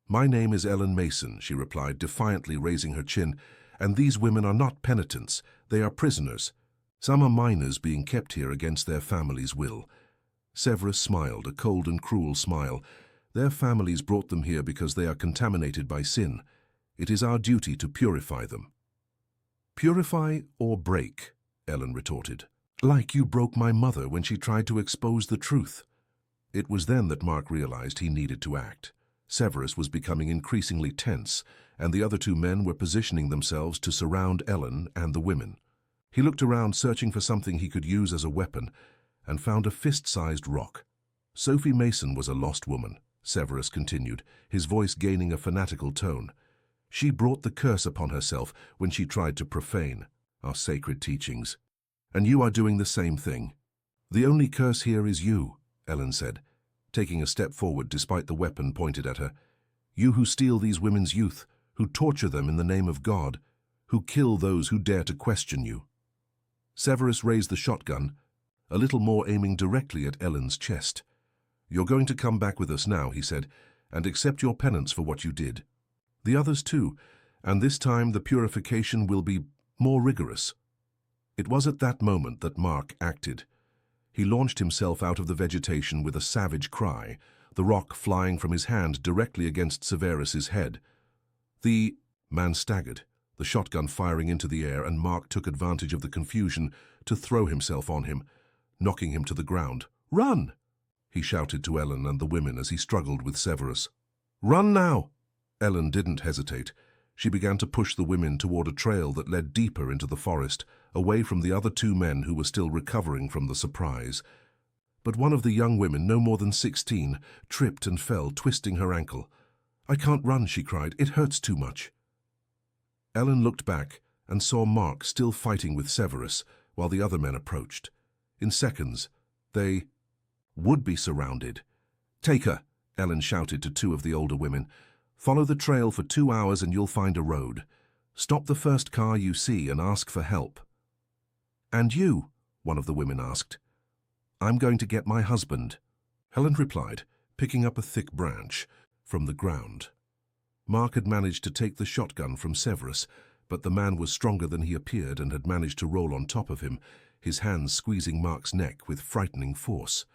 [SPEAKER 1] "My name is Ellen Mason," she replied, defiantly raising her chin, "and these women are not penitents. They are prisoners. Some are minors being kept here against their families' will." Severus smiled, a cold and cruel smile. "Their families brought them here because they are contaminated by sin. It is our duty to purify them." "Purify or break?" Ellen retorted. "Like you broke my mother when she tried to expose the truth." It was then that Mark realized he needed to act. Severus was becoming increasingly tense, and the other two men were positioning themselves to surround Ellen and the women. He looked around, searching for something he could use as a weapon, and found a fist-sized rock. "Sophie Mason was a lost woman," Severus continued, his voice gaining a fanatical tone. "She brought the curse upon herself when she tried to profane our sacred teachings. And you are doing the same thing." "The only curse here is you," Ellen said, taking a step forward despite the weapon pointed at her. "You who steal these women's youth, who torture them in the name of God, who kill those who dare to question you." Severus raised the shotgun, a little more aiming directly at Ellen's chest. "You're going to come back with us now," he said, "and accept your penance for what you did. The others too, and this time the purification will be more rigorous." It was at that moment that Mark acted. He launched himself out of the vegetation with a savage cry, the rock flying from his hand directly against Severus's head. The man staggered, the shotgun firing into the air, and Mark took advantage of the confusion to throw himself on him, knocking him to the ground. "Run!" he shouted to Ellen and the women as he struggled with Severus. "Run now!" Ellen didn't hesitate. She began to push the women toward a trail that led deeper into the forest, away from the other two men who were still recovering from the surprise. But one of the young women, no more than 16, tripped and fell, twisting her ankle. "I can't run," she cried. "It hurts too much." Ellen looked back and saw Mark still fighting with Severus while the other men approached. In seconds, they would be surrounded. "Take her," Ellen shouted to two of the older women. "Follow the trail for 2 hours and you'll find a road. Stop the first car you see and ask for help." "And you?" one of the women asked. "I'm going to get my husband," Helen replied, picking up a thick branch from the ground. Mark had managed to take the shotgun from Severus, but the man was stronger than he appeared and had managed to roll on top of him, his hands squeezing Mark's neck with frightening force.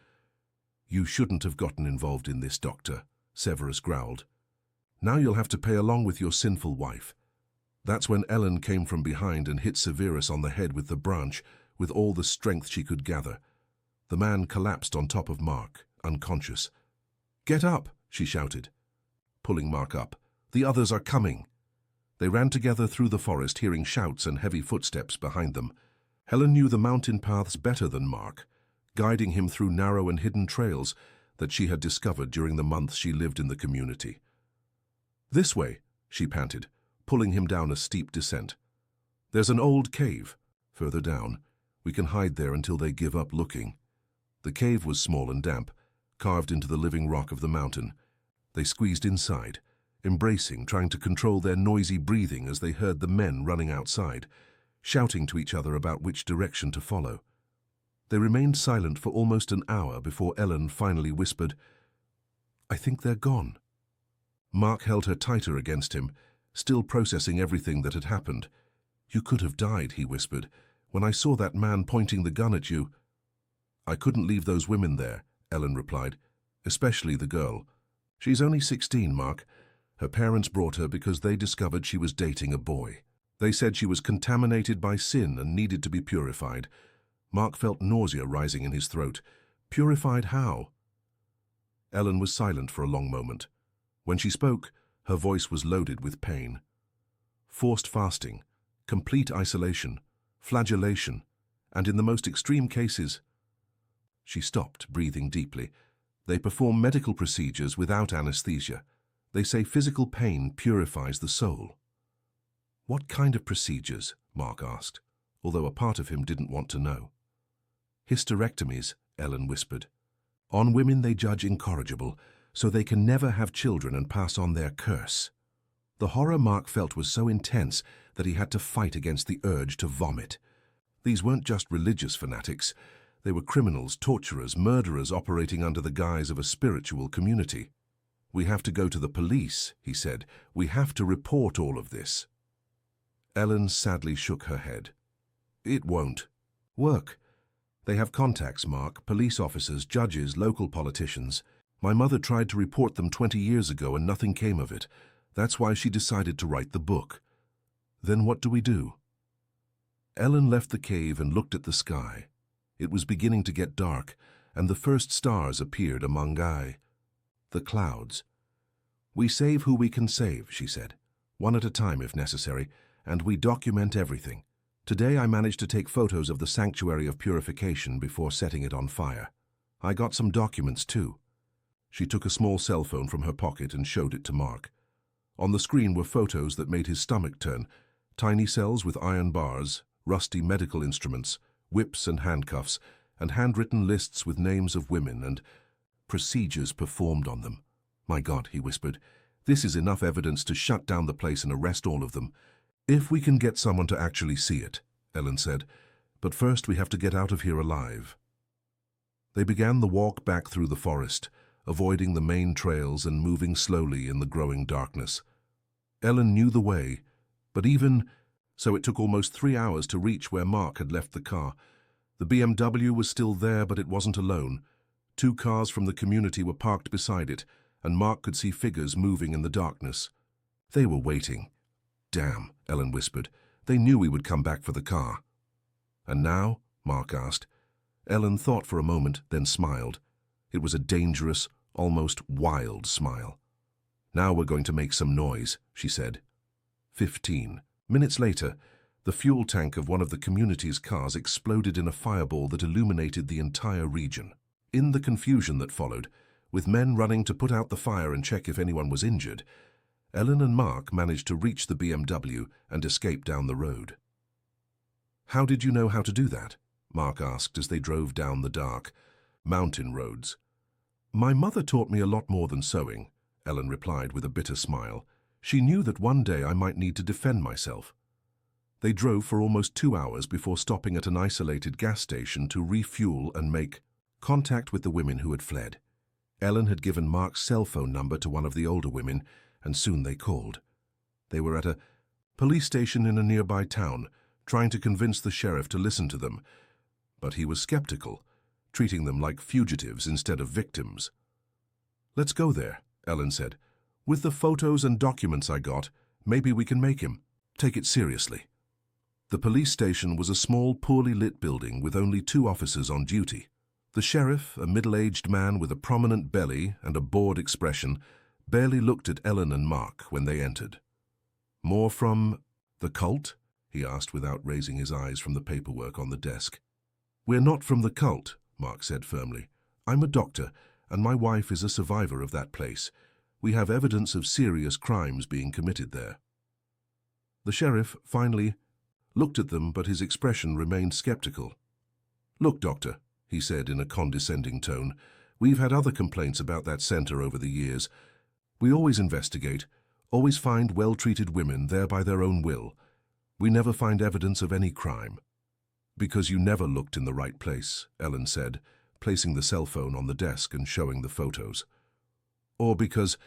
[SPEAKER 1] "You shouldn't have gotten involved in this, Doctor," Severus growled. "Now you'll have to pay along with your sinful wife." That's when Ellen came from behind and hit Severus on the head with the branch, with all the strength she could gather. The man collapsed on top of Mark, unconscious. "Get up," she shouted, pulling Mark up. "The others are coming." They ran together through the forest, hearing shouts and heavy footsteps behind them. Helen knew the mountain paths better than Mark, guiding him through narrow and hidden trails that she had discovered during the months she lived in the community. "This way," she panted, pulling him down a steep descent. "There's an old cave further down. We can hide there until they give up looking." The cave was small and damp, carved into the living rock of the mountain. They squeezed inside, embracing, trying to control their noisy breathing as they heard the men running outside, shouting to each other about which direction to follow. They remained silent for almost an hour before Ellen finally whispered, "I think they're gone." Mark held her tighter against him, still processing everything that had happened. "You could have died," he whispered, "when I saw that man pointing the gun at you." "I couldn't leave those women there," Ellen replied, "especially the girl. She's only 16, Mark. Her parents brought her because they discovered she was dating a boy. They said she was contaminated by sin and needed to be purified." Mark felt nausea rising in his throat. "Purified how?" Ellen was silent for a long moment. When she spoke, her voice was loaded with pain. "Forced fasting, complete isolation, flagellation, and in the most extreme cases—" She stopped, breathing deeply. "They perform medical procedures without anesthesia. They say physical pain purifies the soul." "What kind of procedures?" Mark asked, although a part of him didn't want to know. "Hysterectomies," Ellen whispered. On women they judge incorrigible, so they can never have children and pass on their curse. The horror Mark felt was so intense that he had to fight against the urge to vomit. These weren't just religious fanatics. They were criminals, torturers, murderers operating under the guise of a spiritual community. We have to go to the police, he said. We have to report all of this. Ellen sadly shook her head. It won't work. They have contacts, Mark, police officers, judges, local politicians. My mother tried to report them 20 years ago and nothing came of it. That's why she decided to write the book. Then what do we do? Ellen left the cave and looked at the sky. It was beginning to get dark, and the first stars appeared among the clouds. We save who we can save, she said, one at a time if necessary, and we document everything. Today I managed to take photos of the Sanctuary of Purification before setting it on fire. I got some documents too. She took a small cell phone from her pocket and showed it to Mark. On the screen were photos that made his stomach turn, tiny cells with iron bars, rusty medical instruments, whips and handcuffs, and handwritten lists with names of women and procedures performed on them. My God, he whispered, this is enough evidence to shut down the place and arrest all of them. If we can get someone to actually see it, Ellen said, but first we have to get out of here alive. They began the walk back through the forest, avoiding the main trails and moving slowly in the growing darkness. Ellen knew the way, but even so it took almost 3 hours to reach where Mark had left the car. The BMW was still there, but it wasn't alone. 2 cars from the community were parked beside it, and Mark could see figures moving in the darkness. They were waiting. Damn, Ellen whispered. They knew we would come back for the car. And now? Mark asked. Ellen thought for a moment, then smiled. It was a dangerous, almost wild smile. Now we're going to make some noise, she said. 15 minutes later, the fuel tank of one of the community's cars exploded in a fireball that illuminated the entire region. In the confusion that followed, with men running to put out the fire and check if anyone was injured, Ellen and Mark managed to reach the BMW and escape down the road. How did you know how to do that? Mark asked as they drove down the dark mountain roads. My mother taught me a lot more than sewing, Ellen replied with a bitter smile. She knew that one day I might need to defend myself. They drove for almost 2 hours before stopping at an isolated gas station to refuel and make contact with the women who had fled. Ellen had given Mark's cell phone number to one of the older women, and soon they called. They were at a police station in a nearby town, trying to convince the sheriff to listen to them, but he was skeptical, treating them like fugitives instead of victims. Let's go there, Ellen said. With the photos and documents I got, maybe we can make him. Take it seriously. The police station was a small, poorly lit building with only 2 officers on duty. The sheriff, a middle-aged man with a prominent belly and a bored expression, barely looked at Ellen and Mark when they entered. More from the cult? He asked without raising his eyes from the paperwork on the desk. We're not from the cult, Mark said firmly. I'm a doctor, and my wife is a survivor of that place. We have evidence of serious crimes being committed there. The sheriff finally looked at them, but his expression remained skeptical. Look, doctor, he said in a condescending tone, we've had other complaints about that center over the years. We always investigate, always find well-treated women there by their own will. We never find evidence of any crime. Because you never looked in the right place, Ellen said, placing the cell phone on the desk and showing the photos. Or because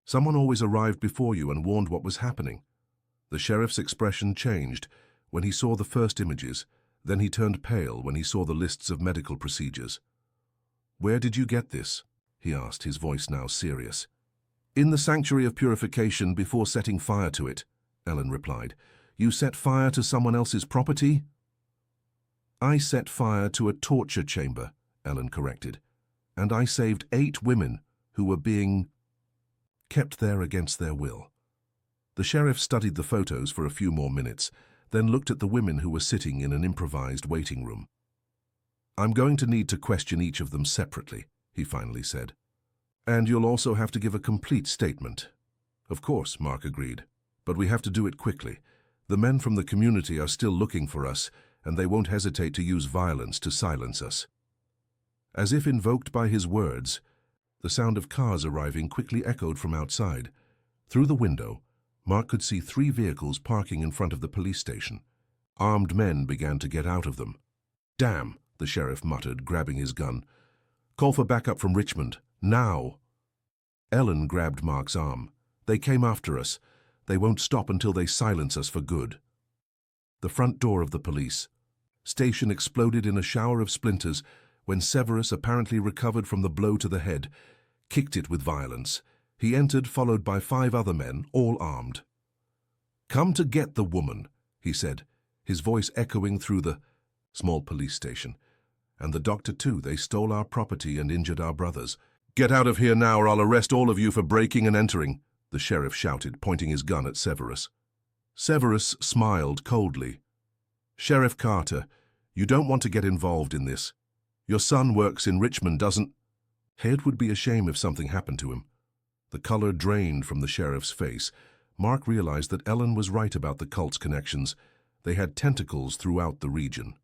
[SPEAKER 1] someone always arrived before you and warned what was happening. The sheriff's expression changed when he saw the first images, then he turned pale when he saw the lists of medical procedures. Where did you get this? He asked, his voice now serious. In the Sanctuary of Purification before setting fire to it, Ellen replied. You set fire to someone else's property? I set fire to a torture chamber, Ellen corrected, and I saved 8 women who were being kept there against their will. The sheriff studied the photos for a few more minutes, then looked at the women who were sitting in an improvised waiting room. I'm going to need to question each of them separately, he finally said. And you'll also have to give a complete statement. Of course, Mark agreed, but we have to do it quickly. The men from the community are still looking for us, and they won't hesitate to use violence to silence us. As if invoked by his words, the sound of cars arriving quickly echoed from outside. Through the window, Mark could see 3 vehicles parking in front of the police station. Armed men began to get out of them. "Damn," the sheriff muttered, grabbing his gun. "Call for backup from Richmond, now." Ellen grabbed Mark's arm. "They came after us. They won't stop until they silence us for good." The front door of the police station exploded in a shower of splinters when Severus, apparently recovered from the blow to the head, kicked it with violence. He entered, followed by 5 other men, all armed. "Come to get the woman," he said, his voice echoing through the small police station. "And the doctor too. They stole our property and injured our brothers." "Get out of here now or I'll arrest all of you for breaking and entering," the sheriff shouted, pointing his gun at Severus. Severus smiled coldly. "Sheriff Carter, you don't want to get involved in this. Your son works in Richmond, doesn't—" It would be a shame if something happened to him. The color drained from the sheriff's face. Mark realized that Ellen was right about the cult's connections. They had tentacles throughout the region.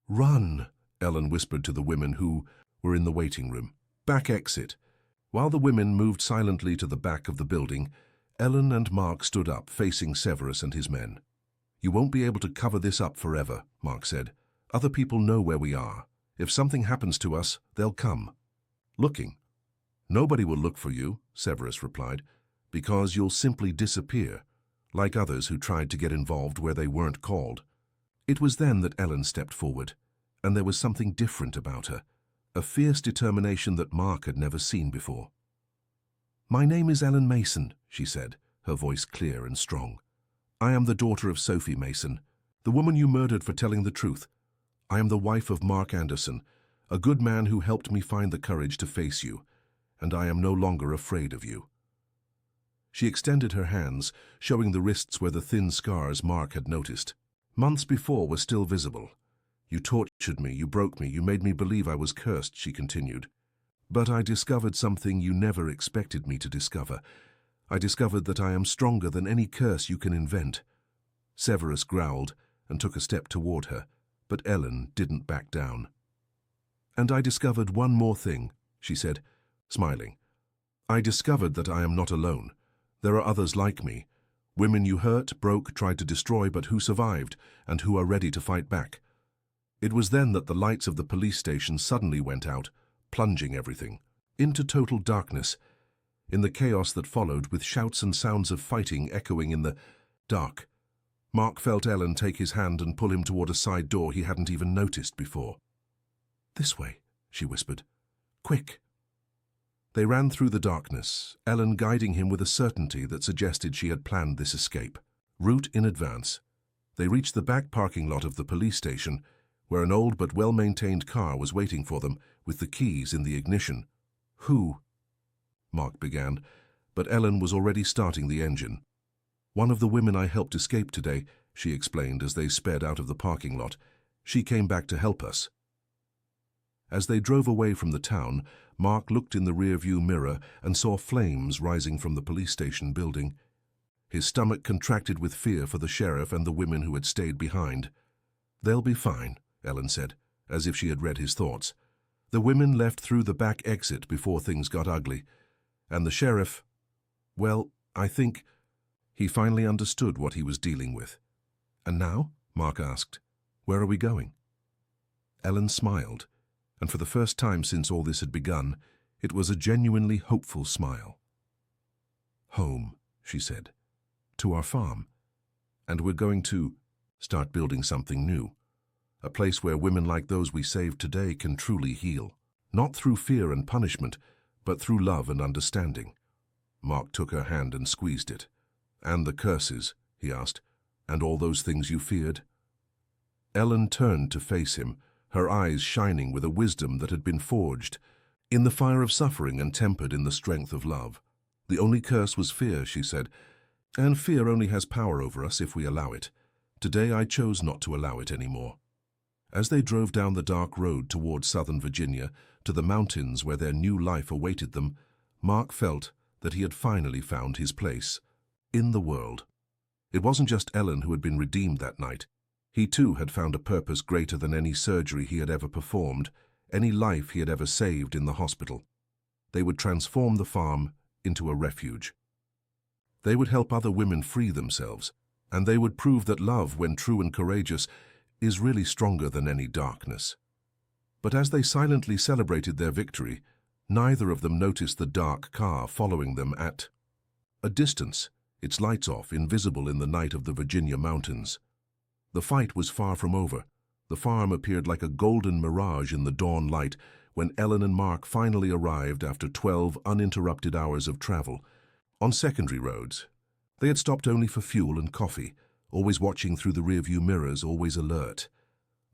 [SPEAKER 1] "Run," Ellen whispered to the women who were in the waiting room. "Back exit." While the women moved silently to the back of the building, Ellen and Mark stood up, facing Severus and his men. "You won't be able to cover this up forever," Mark said. "Other people know where we are. If something happens to us, they'll come." "Looking." "Nobody will look for you," Severus replied, "because you'll simply disappear, like others who tried to get involved where they weren't called." It was then that Ellen stepped forward, and there was something different about her, a fierce determination that Mark had never seen before. "My name is Ellen Mason," she said, her voice clear and strong. "I am the daughter of Sophie Mason, the woman you murdered for telling the truth. I am the wife of Mark Anderson, a good man who helped me find the courage to face you, and I am no longer afraid of you." She extended her hands, showing the wrists where the thin scars Mark had noticed. Months before were still visible. "You tortured me, you broke me, you made me believe I was cursed," she continued. "But I discovered something you never expected me to discover. I discovered that I am stronger than any curse you can invent." Severus growled and took a step toward her, but Ellen didn't back down. "And I discovered one more thing," she said, smiling. "I discovered that I am not alone. There are others like me. Women you hurt, broke, tried to destroy, but who survived, and who are ready to fight back." It was then that the lights of the police station suddenly went out, plunging everything into total darkness. In the chaos that followed, with shouts and sounds of fighting echoing in the dark, Mark felt Ellen take his hand and pull him toward a side door he hadn't even noticed before. "This way," she whispered. "Quick." They ran through the darkness, Ellen guiding him with a certainty that suggested she had planned this escape. Route in advance. They reached the back parking lot of the police station, where an old but well-maintained car was waiting for them, with the keys in the ignition. "Who?" Mark began, but Ellen was already starting the engine. "One of the women I helped escape today," she explained as they sped out of the parking lot. "She came back to help us." As they drove away from the town, Mark looked in the rearview mirror and saw flames rising from the police station building. His stomach contracted with fear for the sheriff and the women who had stayed behind. "They'll be fine," Ellen said, as if she had read his thoughts. "The women left through the back exit before things got ugly. And the sheriff, well, I think—" He finally understood what he was dealing with. "And now?" Mark asked. "Where are we going?" Ellen smiled, and for the first time since all this had begun, it was a genuinely hopeful smile. "Home," she said. "To our farm. And we're going to start building something new. A place where women like those we saved today can truly heal. Not through fear and punishment, but through love and understanding." Mark took her hand and squeezed it. "And the curses?" he asked. "And all those things you feared?" Ellen turned to face him, her eyes shining with a wisdom that had been forged in the fire of suffering and tempered in the strength of love. "The only curse was fear," she said, "and fear only has power over us if we allow it. Today I chose not to allow it anymore." As they drove down the dark road toward southern Virginia, to the mountains where their new life awaited them, Mark felt that he had finally found his place in the world. It wasn't just Ellen who had been redeemed that night. He too had found a purpose greater than any surgery he had ever performed, any life he had ever saved in the hospital. They would transform the farm into a refuge. They would help other women free themselves, and they would prove that love, when true and courageous, is really stronger than any darkness. But as they silently celebrated their victory, neither of them noticed the dark car following them at a distance, its lights off, invisible in the night of the Virginia mountains. The fight was far from over. The farm appeared like a golden mirage in the dawn light when Ellen and Mark finally arrived after 12 uninterrupted hours of travel. On secondary roads, they had stopped only for fuel and coffee, always watching through the rearview mirrors, always alert.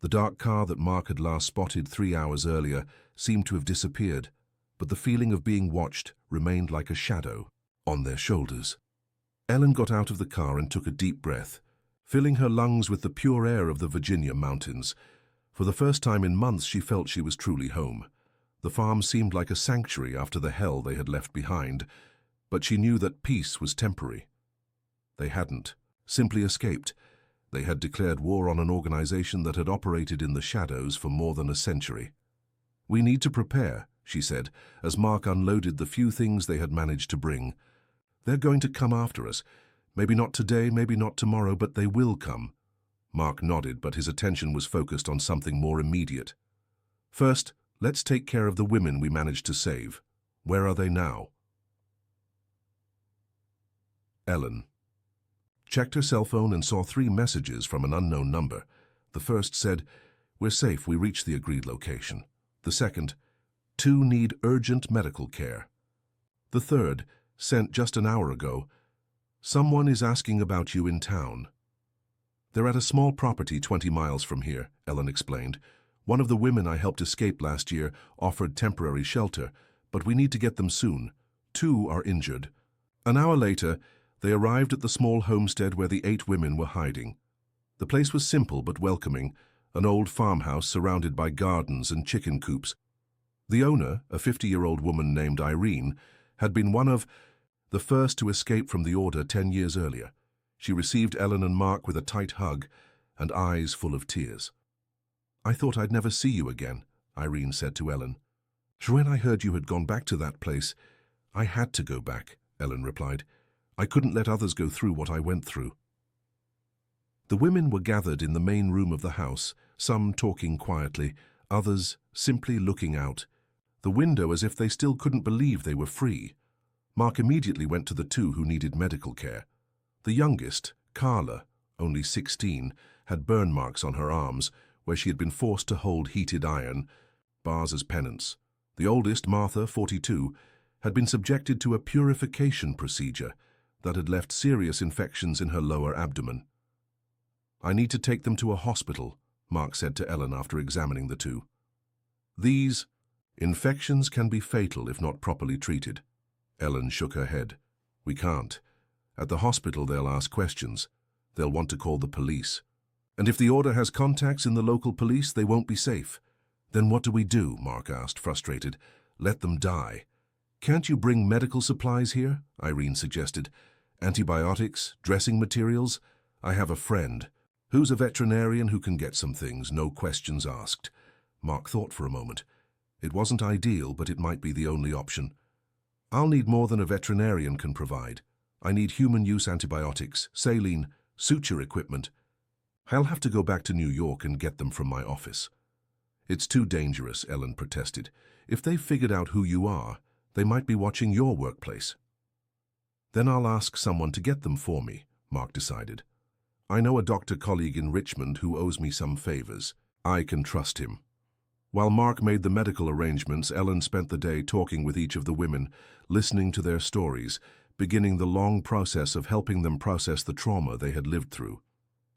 [SPEAKER 1] The dark car that Mark had last spotted 3 hours earlier seemed to have disappeared, but the feeling of being watched remained like a shadow on their shoulders. Ellen got out of the car and took a deep breath, filling her lungs with the pure air of the Virginia mountains. For the first time in months, she felt she was truly home. The farm seemed like a sanctuary after the hell they had left behind, but she knew that peace was temporary. They hadn't simply escaped. They had declared war on an organization that had operated in the shadows for more than a century. "We need to prepare," she said, as Mark unloaded the few things they had managed to bring. "They're going to come after us. Maybe not today, maybe not tomorrow, but they will come." Mark nodded, but his attention was focused on something more immediate. "First, let's take care of the women we managed to save. Where are they now?" Ellen checked her cell phone and saw 3 messages from an unknown number. The first said, "We're safe, we reached the agreed location." The second, "2 need urgent medical care." The third, sent just an hour ago, "Someone is asking about you in town." "They're at a small property 20 miles from here," Ellen explained. "One of the women I helped escape last year offered temporary shelter, but we need to get them soon. 2 are injured." An hour later, they arrived at the small homestead where the 8 women were hiding. The place was simple but welcoming, an old farmhouse surrounded by gardens and chicken coops. The owner, a 50-year-old woman named Irene, had been one of the first to escape from the order 10 years earlier. She received Ellen and Mark with a tight hug and eyes full of tears. "I thought I'd never see you again," Irene said to Ellen. "When I heard you had gone back to that place, I had to go back," Ellen replied. "I couldn't let others go through what I went through." The women were gathered in the main room of the house, some talking quietly, others simply looking out the window as if they still couldn't believe they were free. Mark immediately went to the 2 who needed medical care. The youngest, Carla, only 16, had burn marks on her arms, where she had been forced to hold heated iron bars as penance. The oldest, Martha, 42, had been subjected to a purification procedure that had left serious infections in her lower abdomen. "I need to take them to a hospital," Mark said to Ellen after examining the 2. "These infections can be fatal if not properly treated." Ellen shook her head. "We can't. At the hospital they'll ask questions. They'll want to call the police. And if the order has contacts in the local police, they won't be safe." "Then what do we do?" Mark asked, frustrated. "Let them die." "Can't you bring medical supplies here?" Irene suggested. "Antibiotics, dressing materials? I have a friend who's a veterinarian who can get some things, no questions asked." Mark thought for a moment. It wasn't ideal, but it might be the only option. "I'll need more than a veterinarian can provide. I need human-use antibiotics, saline, suture equipment. I'll have to go back to New York and get them from my office." "It's too dangerous," Ellen protested. "If they've figured out who you are, they might be watching your workplace." "Then I'll ask someone to get them for me," Mark decided. "I know a doctor colleague in Richmond who owes me some favors. I can trust him." While Mark made the medical arrangements, Ellen spent the day talking with each of the women, listening to their stories, beginning the long process of helping them process the trauma they had lived through.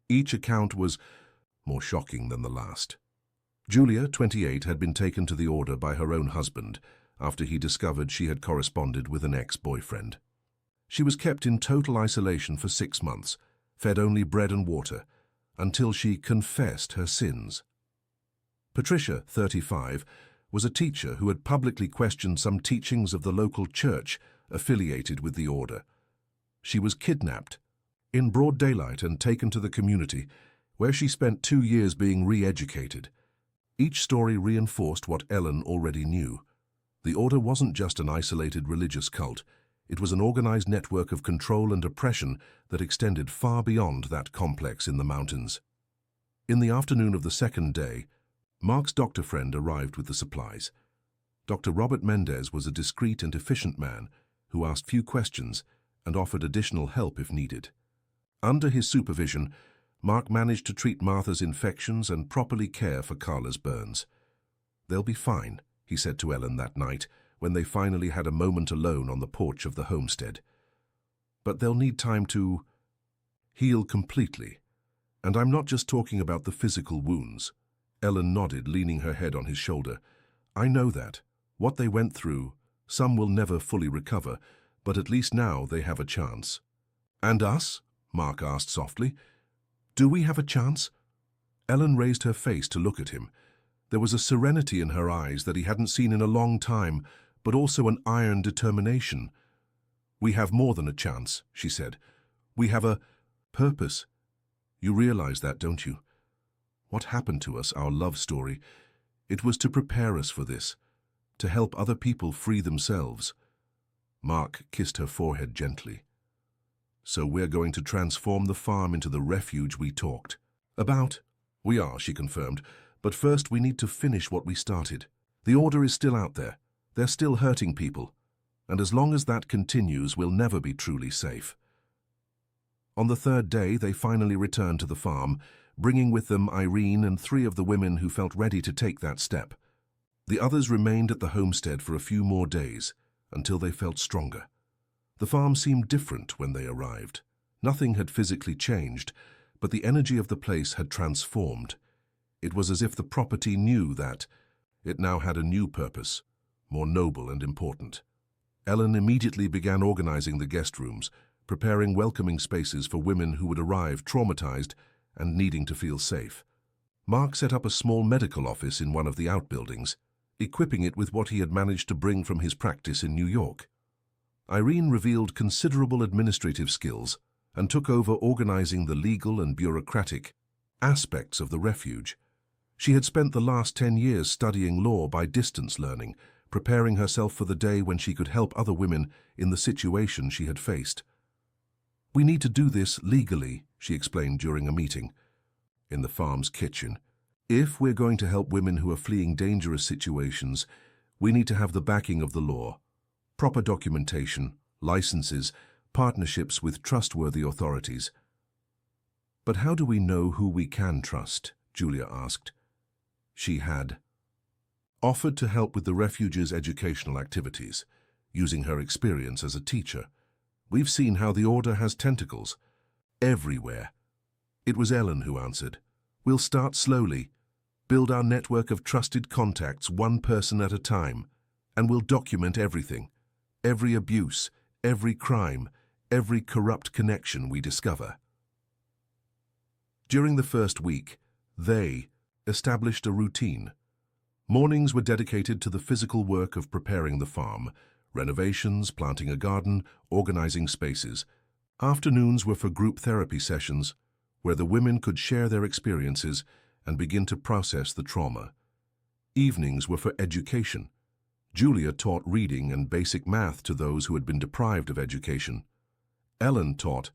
[SPEAKER 1] Each account was more shocking than the last. Julia, 28, had been taken to the order by her own husband after he discovered she had corresponded with an ex-boyfriend. She was kept in total isolation for 6 months, fed only bread and water, until she confessed her sins. Patricia, 35, was a teacher who had publicly questioned some teachings of the local church affiliated with the order. She was kidnapped in broad daylight and taken to the community, where she spent 2 years being re-educated. Each story reinforced what Ellen already knew. The Order wasn't just an isolated religious cult. It was an organized network of control and oppression that extended far beyond that complex in the mountains. In the afternoon of the second day, Mark's doctor friend arrived with the supplies. Dr. Robert Mendez was a discreet and efficient man who asked few questions and offered additional help if needed. Under his supervision, Mark managed to treat Martha's infections and properly care for Carla's burns. "They'll be fine," he said to Ellen that night when they finally had a moment alone on the porch of the homestead. "But they'll need time to heal completely. And I'm not just talking about the physical wounds." Ellen nodded, leaning her head on his shoulder. "I know that. What they went through, some will never fully recover, but at least now they have a chance." "And us?" Mark asked softly. "Do we have a chance?" Ellen raised her face to look at him. There was a serenity in her eyes that he hadn't seen in a long time, but also an iron determination. "We have more than a chance," she said. "We have a purpose. You realize that, don't you? What happened to us, our love story, it was to prepare us for this, to help other people free themselves." Mark kissed her forehead gently. "So we're going to transform the farm into the refuge we talked about?" "We are," she confirmed, "but first we need to finish what we started. The Order is still out there. They're still hurting people. And as long as that continues, we'll never be truly safe." On the third day, they finally returned to the farm, bringing with them Irene and 3 of the women who felt ready to take that step. The others remained at the homestead for a few more days, until they felt stronger. The farm seemed different when they arrived. Nothing had physically changed, but the energy of the place had transformed. It was as if the property knew that it now had a new purpose, more noble and important. Ellen immediately began organizing the guest rooms, preparing welcoming spaces for women who would arrive traumatized and needing to feel safe. Mark set up a small medical office in one of the outbuildings, equipping it with what he had managed to bring from his practice in New York. Irene revealed considerable administrative skills and took over organizing the legal and bureaucratic aspects of the refuge. She had spent the last 10 years studying law by distance learning, preparing herself for the day when she could help other women in the situation she had faced. "We need to do this legally," she explained during a meeting in the farm's kitchen. "If we're going to help women who are fleeing dangerous situations, we need to have the backing of the law, proper documentation, licenses, partnerships with trustworthy authorities." "But how do we know who we can trust?" Julia asked. She had offered to help with the refuge's educational activities, using her experience as a teacher. "We've seen how the Order has tentacles everywhere." It was Ellen who answered. "We'll start slowly, build our network of trusted contacts one person at a time, and we'll document everything, every abuse, every crime, every corrupt connection we discover." During the first week, they established a routine. Mornings were dedicated to the physical work of preparing the farm, renovations, planting a garden, organizing spaces. Afternoons were for group therapy sessions, where the women could share their experiences and begin to process the trauma. Evenings were for education. Julia taught reading and basic math to those who had been deprived of education. Ellen taught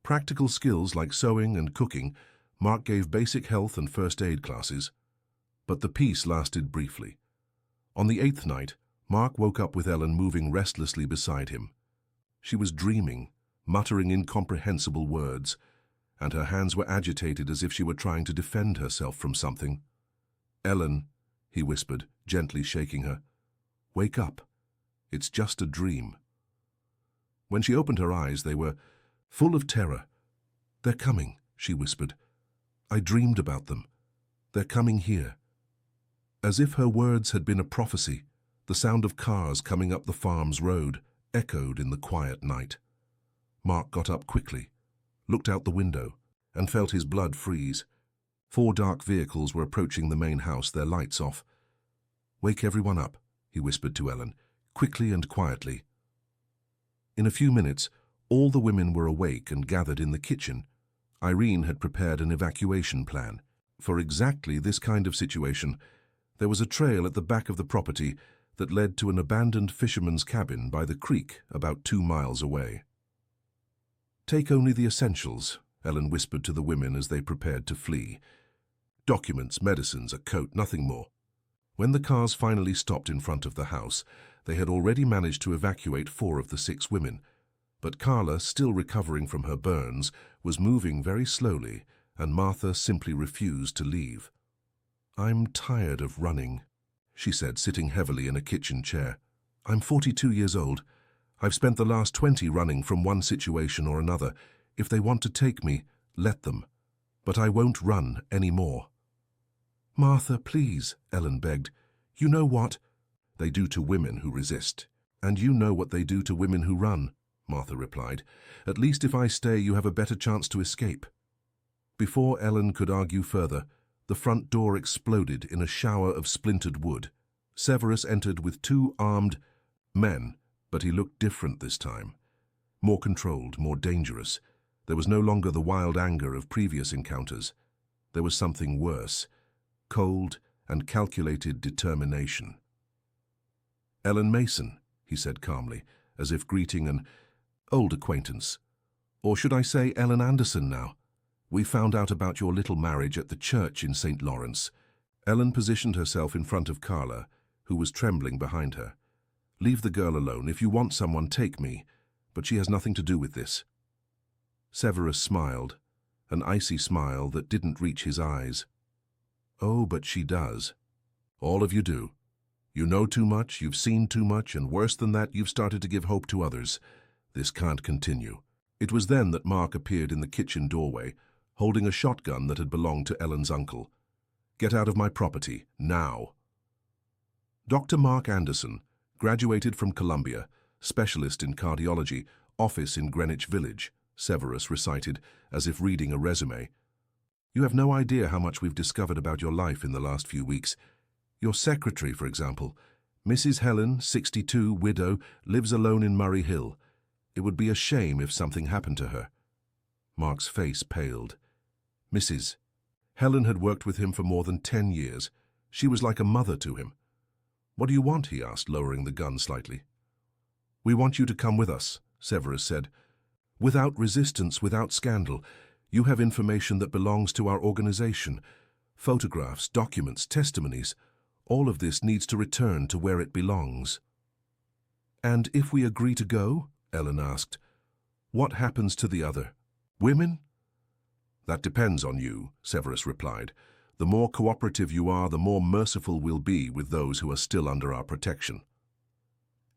[SPEAKER 1] practical skills like sewing and cooking. Mark gave basic health and first aid classes. But the peace lasted briefly. On the 8th night, Mark woke up with Ellen moving restlessly beside him. She was dreaming, muttering incomprehensible words, and her hands were agitated as if she were trying to defend herself from something. "Ellen," he whispered, gently shaking her, "wake up. It's just a dream." When she opened her eyes, they were full of terror. "They're coming," she whispered. "I dreamed about them. They're coming here." As if her words had been a prophecy, the sound of cars coming up the farm's road echoed in the quiet night. Mark got up quickly, looked out the window, and felt his blood freeze. 4 dark vehicles were approaching the main house, their lights off. "Wake everyone up," he whispered to Ellen, quickly and quietly. In a few minutes, all the women were awake and gathered in the kitchen. Irene had prepared an evacuation plan. For exactly this kind of situation, There was a trail at the back of the property that led to an abandoned fisherman's cabin by the creek about 2 miles away. "Take only the essentials," Ellen whispered to the women as they prepared to flee. "Documents, medicines, a coat, nothing more." When the cars finally stopped in front of the house, they had already managed to evacuate 4 of the 6 women. But Carla, still recovering from her burns, was moving very slowly, and Martha simply refused to leave. "I'm tired of running," she said, sitting heavily in a kitchen chair. "I'm 42 years old. I've spent the last 20 running from one situation or another. If they want to take me, let them. But I won't run anymore." "Martha, please," Ellen begged. "You know what they do to women who resist, and you know what they do to women who run," Martha replied. "At least if I stay, you have a better chance to escape." Before Ellen could argue further, the front door exploded in a shower of splintered wood. Severus entered with 2 armed men, but he looked different this time. More controlled, more dangerous. There was no longer the wild anger of previous encounters. There was something worse. Cold and calculated determination. "Ellen Mason," he said calmly, as if greeting an old acquaintance. "Or should I say Ellen Anderson now? We found out about your little marriage at the church in St. Lawrence." Ellen positioned herself in front of Carla, who was trembling behind her. "Leave the girl alone. If you want someone, take me. But she has nothing to do with this." Severus smiled, an icy smile that didn't reach his eyes. "Oh, but she does. All of you do. You know too much, you've seen too much, and worse than that, you've started to give hope to others. This can't continue." It was then that Mark appeared in the kitchen doorway, holding a shotgun that had belonged to Ellen's uncle. "Get out of my property, now." Dr. Mark Anderson, graduated from Columbia, specialist in cardiology, office in Greenwich Village, Severus recited, as if reading a resume. "You have no idea how much we've discovered about your life in the last few weeks. Your secretary, for example, Mrs. Helen, 62, widow, lives alone in Murray Hill. It would be a shame if something happened to her." Mark's face paled. "Mrs. Helen had worked with him for more than 10 years. She was like a mother to him." "What do you want?" he asked, lowering the gun slightly. "We want you to come with us," Severus said. "Without resistance, without scandal. You have information that belongs to our organization. Photographs, documents, testimonies. All of this needs to return to where it belongs." "And if we agree to go?" Ellen asked. "What happens to the other women?" "That depends on you," Severus replied. "The more cooperative you are, the more merciful we'll be with those who are still under our protection."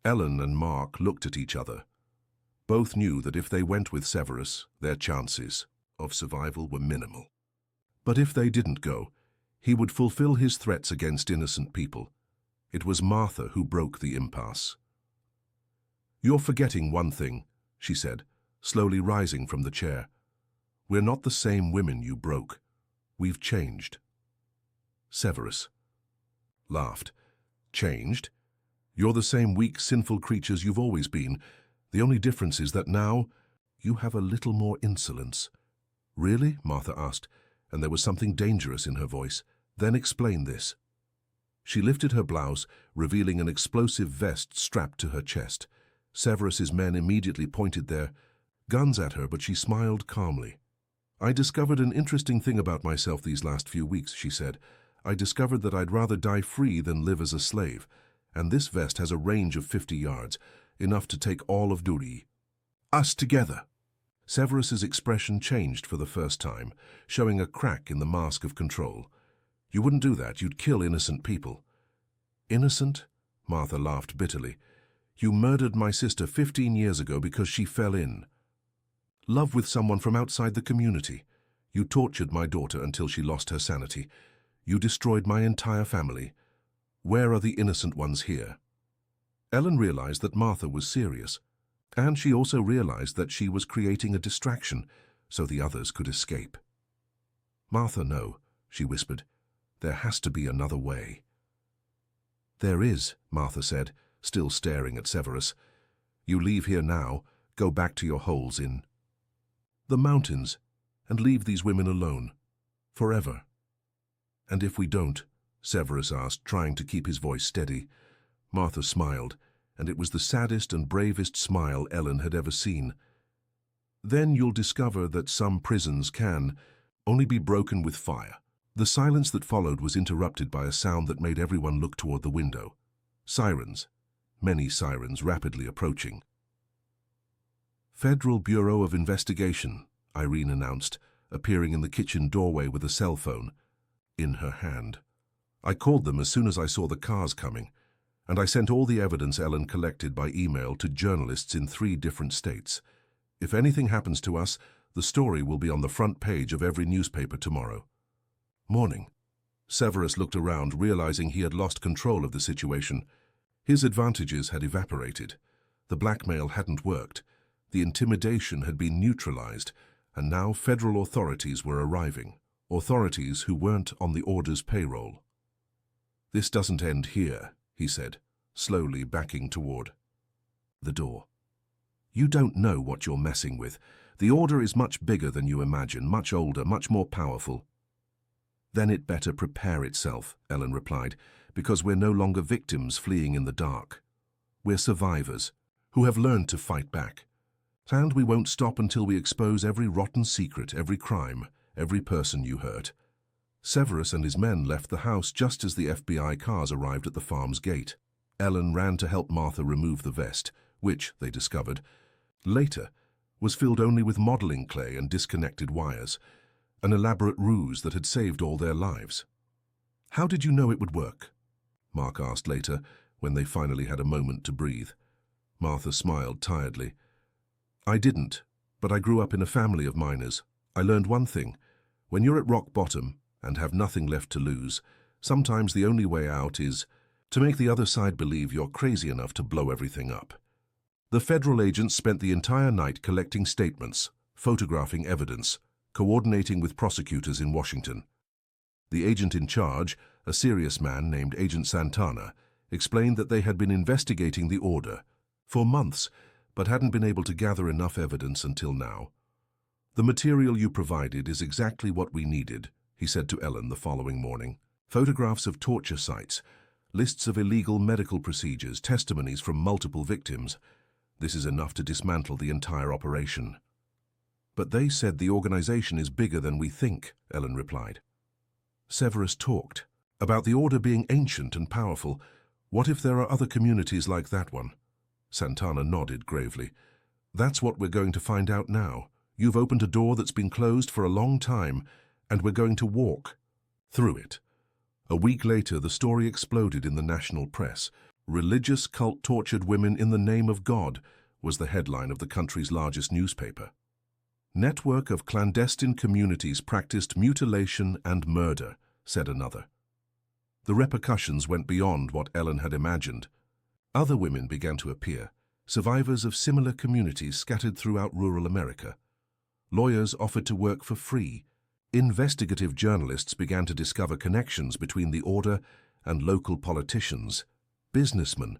[SPEAKER 1] Ellen and Mark looked at each other. Both knew that if they went with Severus, their chances of survival were minimal. But if they didn't go, he would fulfill his threats against innocent people. It was Martha who broke the impasse. "You're forgetting one thing," she said, slowly rising from the chair. "We're not the same women you broke. We've changed." Severus laughed. "Changed? You're the same weak, sinful creatures you've always been. The only difference is that now you have a little more insolence." "Really?" Martha asked, and there was something dangerous in her voice. "Then explain this." She lifted her blouse, revealing an explosive vest strapped to her chest. Severus's men immediately pointed their guns at her, but she smiled calmly. "I discovered an interesting thing about myself these last few weeks," she said. "I discovered that I'd rather die free than live as a slave, and this vest has a range of 50 yards, enough to take all of Duri. Us together." Severus's expression changed for the first time, showing a crack in the mask of control. "You wouldn't do that. You'd kill innocent people." "Innocent?" Martha laughed bitterly. "You murdered my sister 15 years ago because she fell in love with someone from outside the community. You tortured my daughter until she lost her sanity. You destroyed my entire family. Where are the innocent ones here?" Ellen realized that Martha was serious, and she also realized that she was creating a distraction so the others could escape. "Martha, no," she whispered. "There has to be another way." "There is," Martha said, still staring at Severus. "You leave here now, go back to your holes in the mountains, and leave these women alone. Forever. And if we don't, Severus asked, trying to keep his voice steady. Martha smiled, and it was the saddest and bravest smile Ellen had ever seen. Then you'll discover that some prisons can only be broken with fire. The silence that followed was interrupted by a sound that made everyone look toward the window. Sirens. Many sirens rapidly approaching. Federal Bureau of Investigation, Irene announced, appearing in the kitchen doorway with a cell phone in her hand. I called them as soon as I saw the cars coming, and I sent all the evidence Ellen collected by email to journalists in 3 different states. If anything happens to us, the story will be on the front page of every newspaper tomorrow. Morning. Severus looked around, realizing he had lost control of the situation. His advantages had evaporated. The blackmail hadn't worked. The intimidation had been neutralized, and now federal authorities were arriving. Authorities who weren't on the order's payroll. This doesn't end here, he said, slowly backing toward the door. You don't know what you're messing with. The order is much bigger than you imagine, much older, much more powerful. Then it better prepare itself, Ellen replied, because we're no longer victims fleeing in the dark. We're survivors who have learned to fight back. And we won't stop until we expose every rotten secret, every crime, every person you hurt. Severus and his men left the house just as the FBI cars arrived at the farm's gate. Ellen ran to help Martha remove the vest, which, they discovered, later was filled only with modeling clay and disconnected wires, an elaborate ruse that had saved all their lives. How did you know it would work? Mark asked later, when they finally had a moment to breathe. Martha smiled tiredly. I didn't, but I grew up in a family of miners. I learned one thing. When you're at rock bottom and have nothing left to lose, sometimes the only way out is to make the other side believe you're crazy enough to blow everything up. The federal agents spent the entire night collecting statements, photographing evidence, coordinating with prosecutors in Washington. The agent in charge, a serious man named Agent Santana, explained that they had been investigating the order for months, but hadn't been able to gather enough evidence until now. The material you provided is exactly what we needed, he said to Ellen the following morning. Photographs of torture sites, lists of illegal medical procedures, testimonies from multiple victims. This is enough to dismantle the entire operation. But they said the organization is bigger than we think, Ellen replied. Severus talked about the order being ancient and powerful. What if there are other communities like that one? Santana nodded gravely. That's what we're going to find out now. You've opened a door that's been closed for a long time, and we're going to walk through it. A week later, the story exploded in the national press. Religious cult tortured women in the name of God was the headline of the country's largest newspaper. Network of clandestine communities practiced mutilation and murder, said another. The repercussions went beyond what Ellen had imagined. Other women began to appear, survivors of similar communities scattered throughout rural America. Lawyers offered to work for free. Investigative journalists began to discover connections between the order and local politicians, businessmen,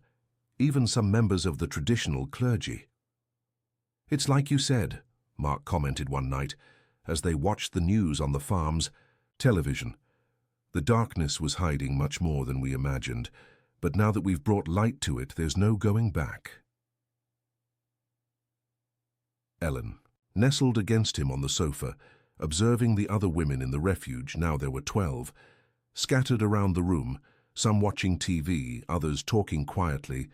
[SPEAKER 1] even some members of the traditional clergy. It's like you said, Mark commented one night, as they watched the news on the farm's television. The darkness was hiding much more than we imagined, but now that we've brought light to it, there's no going back. Ellen, nestled against him on the sofa, observing the other women in the refuge, now there were 12, scattered around the room, some watching TV, others talking quietly,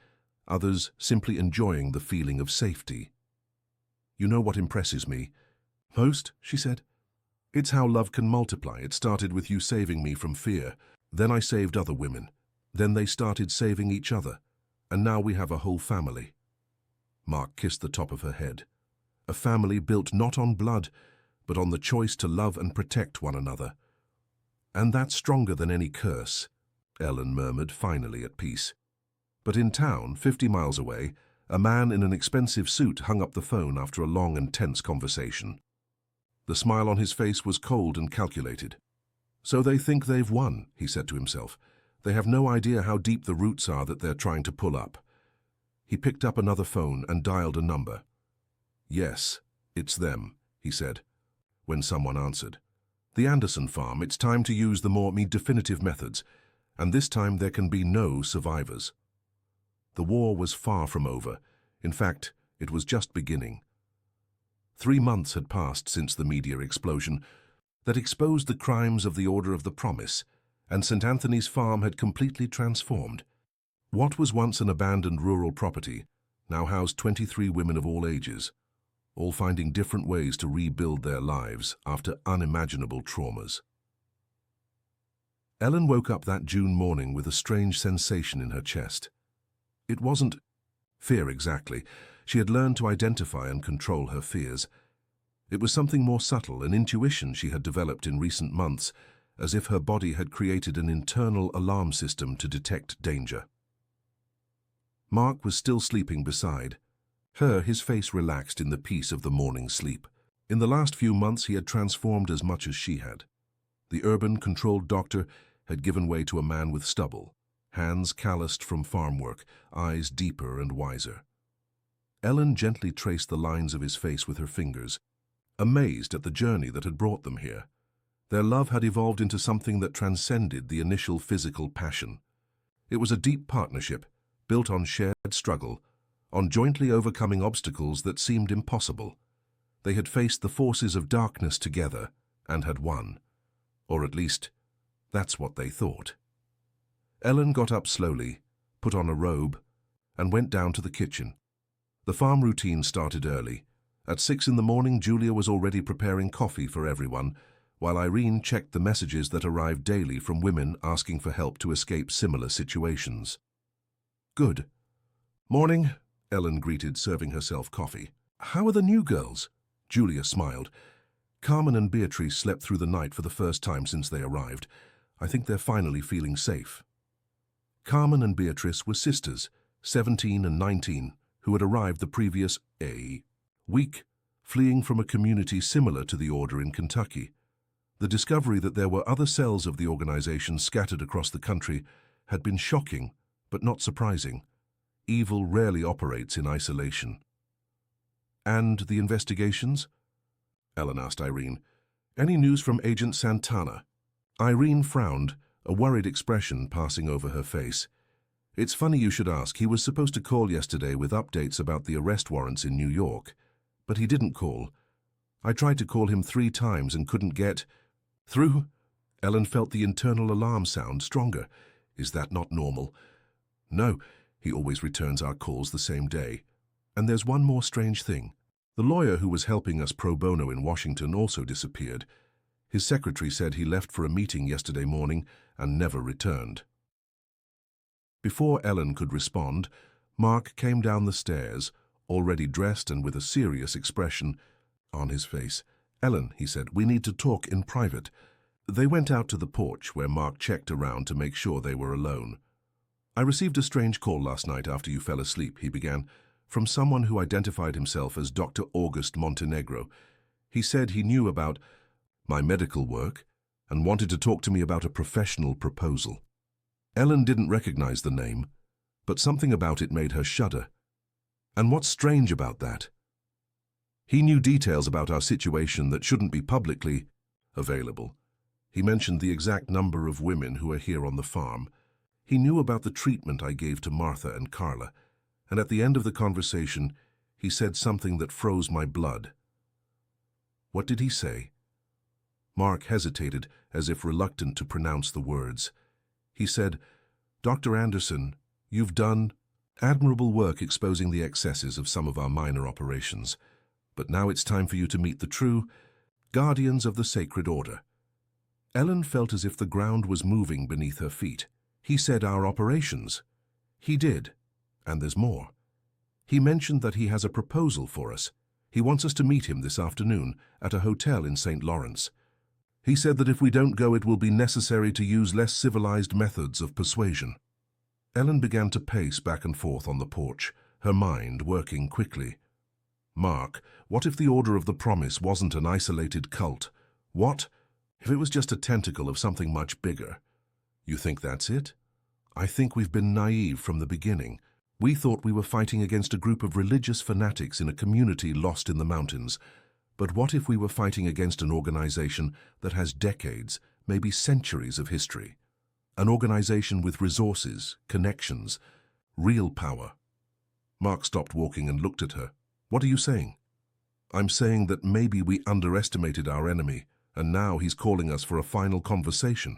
[SPEAKER 1] others simply enjoying the feeling of safety. You know what impresses me most, she said? It's how love can multiply. It started with you saving me from fear. Then I saved other women. Then they started saving each other. And now we have a whole family. Mark kissed the top of her head. A family built not on blood, but on the choice to love and protect one another. And that's stronger than any curse, Ellen murmured, finally at peace. But in town, 50 miles away, a man in an expensive suit hung up the phone after a long and tense conversation. The smile on his face was cold and calculated. So they think they've won, he said to himself. They have no idea how deep the roots are that they're trying to pull up. He picked up another phone and dialed a number. Yes, it's them, he said, when someone answered. The Anderson farm, it's time to use the more definitive methods. And this time there can be no survivors. The war was far from over. In fact, it was just beginning. 3 months had passed since the media explosion that exposed the crimes of the Order of the Promise, and St. Anthony's Farm had completely transformed. What was once an abandoned rural property now housed 23 women of all ages, all finding different ways to rebuild their lives after unimaginable traumas. Ellen woke up that June morning with a strange sensation in her chest. It wasn't fear exactly. She had learned to identify and control her fears. It was something more subtle, an intuition she had developed in recent months, as if her body had created an internal alarm system to detect danger. Mark was still sleeping beside her, his face relaxed in the peace of the morning sleep. In the last few months he had transformed as much as she had. The urban, controlled doctor had given way to a man with stubble, hands calloused from farm work, eyes deeper and wiser. Ellen gently traced the lines of his face with her fingers, amazed at the journey that had brought them here. Their love had evolved into something that transcended the initial physical passion. It was a deep partnership, built on shared struggle, on jointly overcoming obstacles that seemed impossible. They had faced the forces of darkness together and had won. Or at least, that's what they thought. Ellen got up slowly, put on a robe, and went down to the kitchen. The farm routine started early. At 6 in the morning, Julia was already preparing coffee for everyone, while Irene checked the messages that arrived daily from women asking for help to escape similar situations. "Good. Morning," Ellen greeted, serving herself coffee. "How are the new girls?" Julia smiled. "Carmen and Beatrice slept through the night for the first time since they arrived. I think they're finally feeling safe." Carmen and Beatrice were sisters, 17 and 19, who had arrived the previous week, fleeing from a community similar to the Order in Kentucky. The discovery that there were other cells of the organization scattered across the country had been shocking, but not surprising. Evil rarely operates in isolation. "And the investigations?" Ellen asked Irene. "Any news from Agent Santana?" Irene frowned, a worried expression passing over her face. "It's funny you should ask. He was supposed to call yesterday with updates about the arrest warrants in New York, but he didn't call. I tried to call him 3 times and couldn't get through." Ellen felt the internal alarm sound stronger. Is that not normal? "No, he always returns our calls the same day. And there's one more strange thing. The lawyer who was helping us pro bono in Washington also disappeared. His secretary said he left for a meeting yesterday morning and never returned." Before Ellen could respond, Mark came down the stairs, already dressed and with a serious expression on his face. "Ellen," he said, "we need to talk in private." They went out to the porch where Mark checked around to make sure they were alone. "I received a strange call last night after you fell asleep," he began, "from someone who identified himself as Dr. August Montenegro. He said he knew about my medical work and wanted to talk to me about a professional proposal." Ellen didn't recognize the name, but something about it made her shudder. "And what's strange about that?" "He knew details about our situation that shouldn't be publicly available. He mentioned the exact number of women who are here on the farm. He knew about the treatment I gave to Martha and Carla, and at the end of the conversation, he said something that froze my blood." "What did he say?" Mark hesitated, as if reluctant to pronounce the words. He said, "Dr. Anderson, you've done admirable work exposing the excesses of some of our minor operations, but now it's time for you to meet the true guardians of the sacred order." Ellen felt as if the ground was moving beneath her feet. "He said our operations." "He did, and there's more. He mentioned that he has a proposal for us. He wants us to meet him this afternoon at a hotel in St. Lawrence. He said that if we don't go, it will be necessary to use less civilized methods of persuasion." Ellen began to pace back and forth on the porch, her mind working quickly. "Mark, what if the Order of the Promise wasn't an isolated cult? What if it was just a tentacle of something much bigger?" "You think that's it?" "I think we've been naive from the beginning. We thought we were fighting against a group of religious fanatics in a community lost in the mountains. But what if we were fighting against an organization that has decades, maybe centuries of history? An organization with resources, connections, real power. Mark stopped walking and looked at her. What are you saying? I'm saying that maybe we underestimated our enemy, and now he's calling us for a final conversation.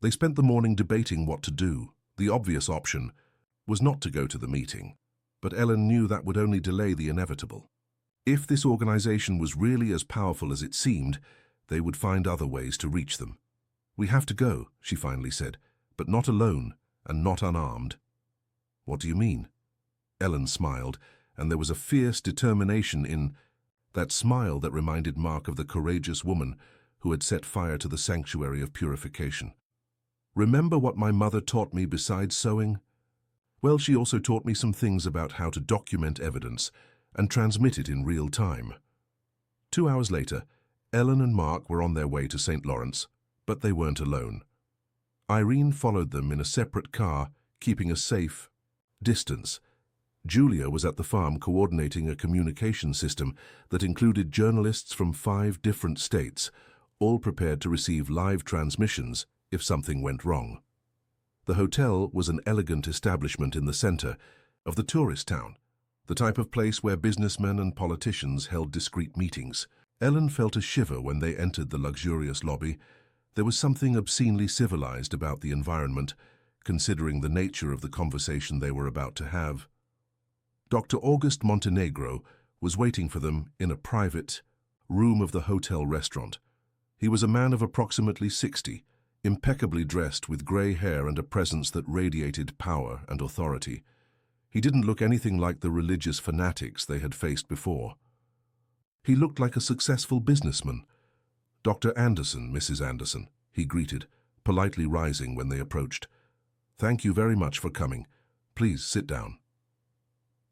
[SPEAKER 1] They spent the morning debating what to do. The obvious option was not to go to the meeting, but Ellen knew that would only delay the inevitable. If this organization was really as powerful as it seemed, they would find other ways to reach them. We have to go, she finally said, but not alone and not unarmed. What do you mean? Ellen smiled, and there was a fierce determination in that smile that reminded Mark of the courageous woman who had set fire to the sanctuary of purification. Remember what my mother taught me besides sewing? Well, she also taught me some things about how to document evidence and transmit it in real time. 2 hours later, Ellen and Mark were on their way to St. Lawrence, but they weren't alone. Irene followed them in a separate car, keeping a safe distance. Julia was at the farm coordinating a communication system that included journalists from 5 different states, all prepared to receive live transmissions if something went wrong. The hotel was an elegant establishment in the center of the tourist town, the type of place where businessmen and politicians held discreet meetings. Ellen felt a shiver when they entered the luxurious lobby. There was something obscenely civilized about the environment, considering the nature of the conversation they were about to have. Dr. August Montenegro was waiting for them in a private room of the hotel restaurant. He was a man of approximately 60, impeccably dressed with gray hair and a presence that radiated power and authority. He didn't look anything like the religious fanatics they had faced before. He looked like a successful businessman. Dr. Anderson, Mrs. Anderson, he greeted, politely rising when they approached. Thank you very much for coming. Please sit down.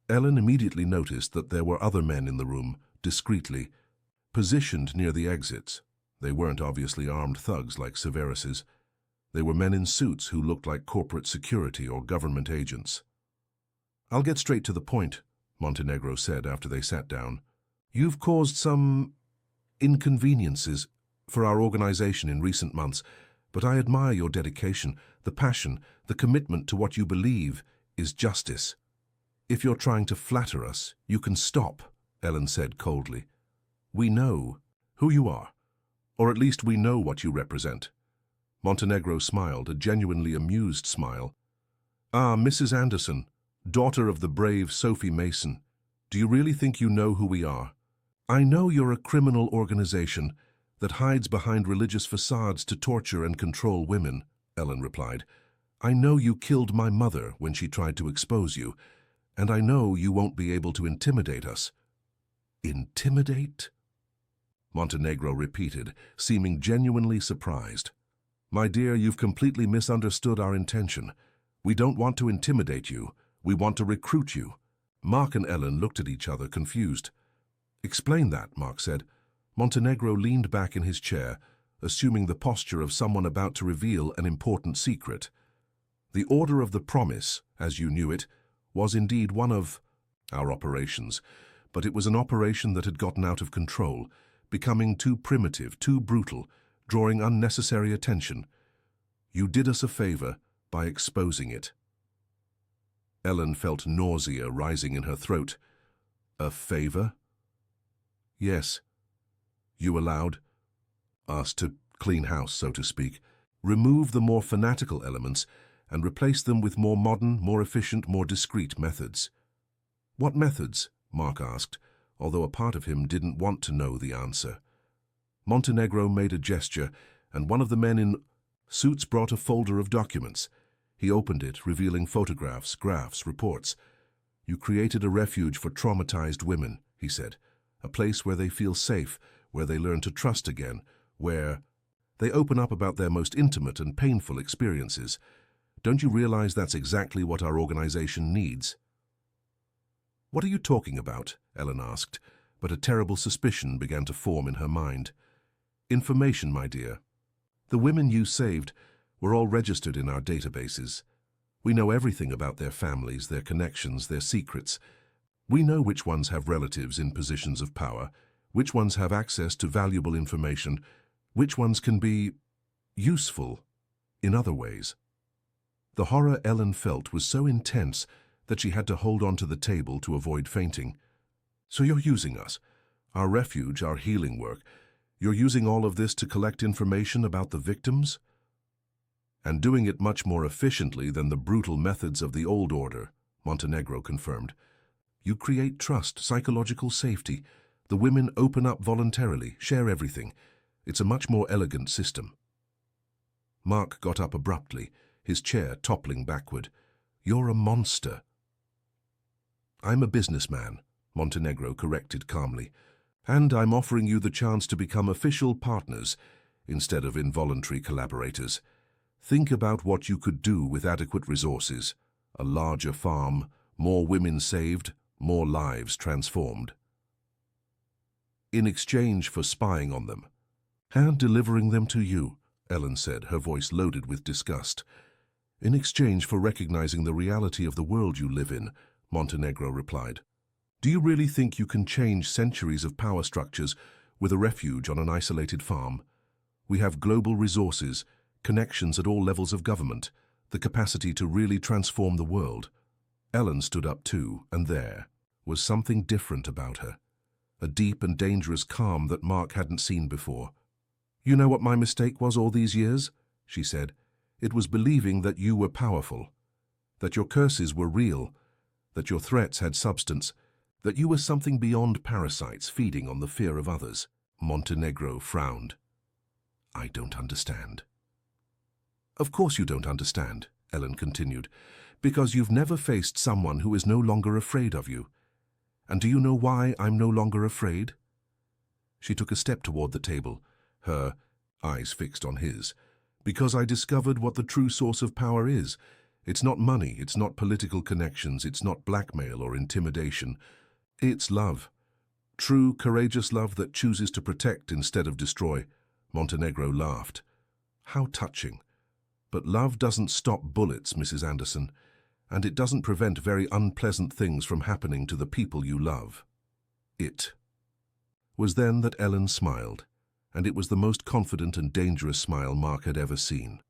[SPEAKER 1] Ellen immediately noticed that there were other men in the room, discreetly, positioned near the exits. They weren't obviously armed thugs like Severus's. They were men in suits who looked like corporate security or government agents. I'll get straight to the point, Montenegro said after they sat down. You've caused some inconveniences for our organization in recent months, but I admire your dedication, the passion, the commitment to what you believe is justice. If you're trying to flatter us, you can stop, Ellen said coldly. We know who you are. Or at least we know what you represent. Montenegro smiled, a genuinely amused smile. Ah, Mrs. Anderson, daughter of the brave Sophie Mason, do you really think you know who we are? I know you're a criminal organization that hides behind religious facades to torture and control women, Ellen replied. I know you killed my mother when she tried to expose you, and I know you won't be able to intimidate us. Intimidate? Montenegro repeated, seeming genuinely surprised. My dear, you've completely misunderstood our intention. We don't want to intimidate you. We want to recruit you. Mark and Ellen looked at each other, confused. Explain that, Mark said. Montenegro leaned back in his chair, assuming the posture of someone about to reveal an important secret. The Order of the Promise, as you knew it, was indeed one of our operations, but it was an operation that had gotten out of control, becoming too primitive, too brutal, drawing unnecessary attention. You did us a favor by exposing it. Ellen felt nausea rising in her throat. A favor? Yes. You allowed us to clean house, so to speak, remove the more fanatical elements and replace them with more modern, more efficient, more discreet methods. What methods? Mark asked, although a part of him didn't want to know the answer. Montenegro made a gesture, and one of the men in suits brought a folder of documents. He opened it, revealing photographs, graphs, reports. You created a refuge for traumatized women, he said, a place where they feel safe, where they learn to trust again, where they open up about their most intimate and painful experiences. Don't you realize that's exactly what our organization needs? What are you talking about? Ellen asked, but a terrible suspicion began to form in her mind. Information, my dear. The women you saved were all registered in our databases. We know everything about their families, their connections, their secrets. We know which ones have relatives in positions of power, which ones have access to valuable information, which ones can be useful. in other ways. The horror Ellen felt was so intense that she had to hold onto the table to avoid fainting. "So you're using us, our refuge, our healing work. You're using all of this to collect information about the victims? And doing it much more efficiently than the brutal methods of the old order," Montenegro confirmed. "You create trust, psychological safety. The women open up voluntarily, share everything. It's a much more elegant system." Mark got up abruptly, his chair toppling backward. "You're a monster." "I'm a businessman," Montenegro corrected calmly, "and I'm offering you the chance to become official partners instead of involuntary collaborators. Think about what you could do with adequate resources. A larger farm, more women saved, more lives transformed. In exchange for spying on them. And delivering them to you," Ellen said, her voice loaded with disgust. "In exchange for recognizing the reality of the world you live in," Montenegro replied. "Do you really think you can change centuries of power structures with a refuge on an isolated farm? We have global resources, connections at all levels of government, the capacity to really transform the world." Ellen stood up too, and there was something different about her, a deep and dangerous calm that Mark hadn't seen before. "You know what my mistake was all these years?" she said. "It was believing that you were powerful, that your curses were real, that your threats had substance, that you were something beyond parasites feeding on the fear of others." Montenegro frowned. "I don't understand." "Of course you don't understand," Ellen continued, "because you've never faced someone who is no longer afraid of you. And do you know why I'm no longer afraid?" She took a step toward the table, her eyes fixed on his. "Because I discovered what the true source of power is. It's not money, it's not political connections, it's not blackmail or intimidation. It's love. True, courageous love that chooses to protect instead of destroy." Montenegro laughed. "How touching. But love doesn't stop bullets, Mrs. Anderson, and it doesn't prevent very unpleasant things from happening to the people you love." It was then that Ellen smiled, and it was the most confident and dangerous smile Mark had ever seen.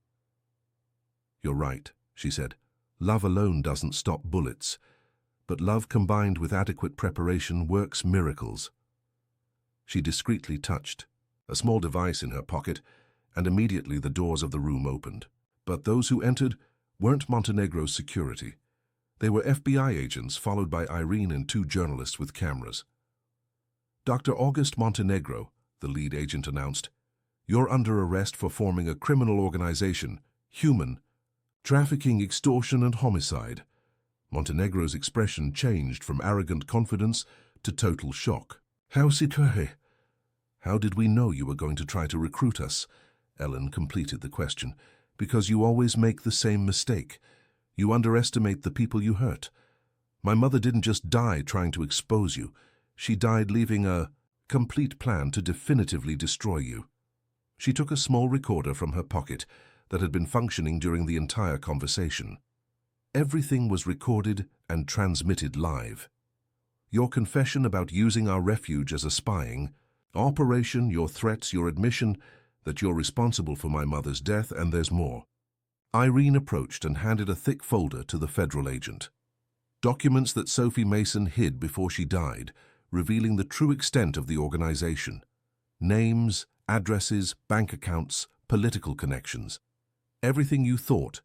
[SPEAKER 1] "You're right," she said. "Love alone doesn't stop bullets, but love combined with adequate preparation works miracles." She discreetly touched a small device in her pocket, and immediately the doors of the room opened. But those who entered weren't Montenegro's security. They were FBI agents followed by Irene and 2 journalists with cameras. "Dr. August Montenegro," the lead agent announced, "you're under arrest for forming a criminal organization, human, trafficking, extortion, and homicide." Montenegro's expression changed from arrogant confidence to total shock. "How secret? How did we know you were going to try to recruit us?" Ellen completed the question. "Because you always make the same mistake. You underestimate the people you hurt. My mother didn't just die trying to expose you. She died leaving a complete plan to definitively destroy you." She took a small recorder from her pocket that had been functioning during the entire conversation. Everything was recorded and transmitted live. Your confession about using our refuge as a spying operation, your threats, your admission that you're responsible for my mother's death, and there's more. Irene approached and handed a thick folder to the federal agent. Documents that Sophie Mason hid before she died, revealing the true extent of the organization. Names, addresses, bank accounts, political connections. Everything you thought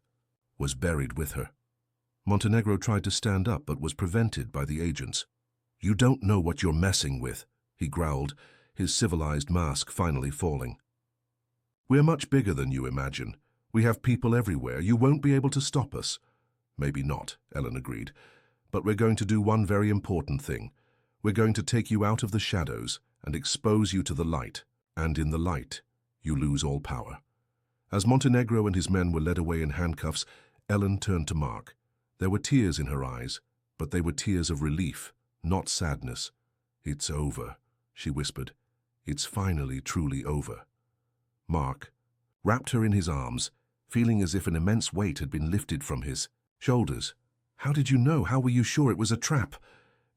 [SPEAKER 1] was buried with her. Montenegro tried to stand up but was prevented by the agents. "You don't know what you're messing with," he growled, his civilized mask finally falling. "We're much bigger than you imagine. We have people everywhere. You won't be able to stop us." "Maybe not," Ellen agreed. "But we're going to do one very important thing. We're going to take you out of the shadows and expose you to the light. And in the light, you lose all power." As Montenegro and his men were led away in handcuffs, Ellen turned to Mark. There were tears in her eyes, but they were tears of relief, not sadness. "It's over," she whispered. "It's finally truly over." Mark wrapped her in his arms, feeling as if an immense weight had been lifted from his shoulders. "How did you know? How were you sure it was a trap?"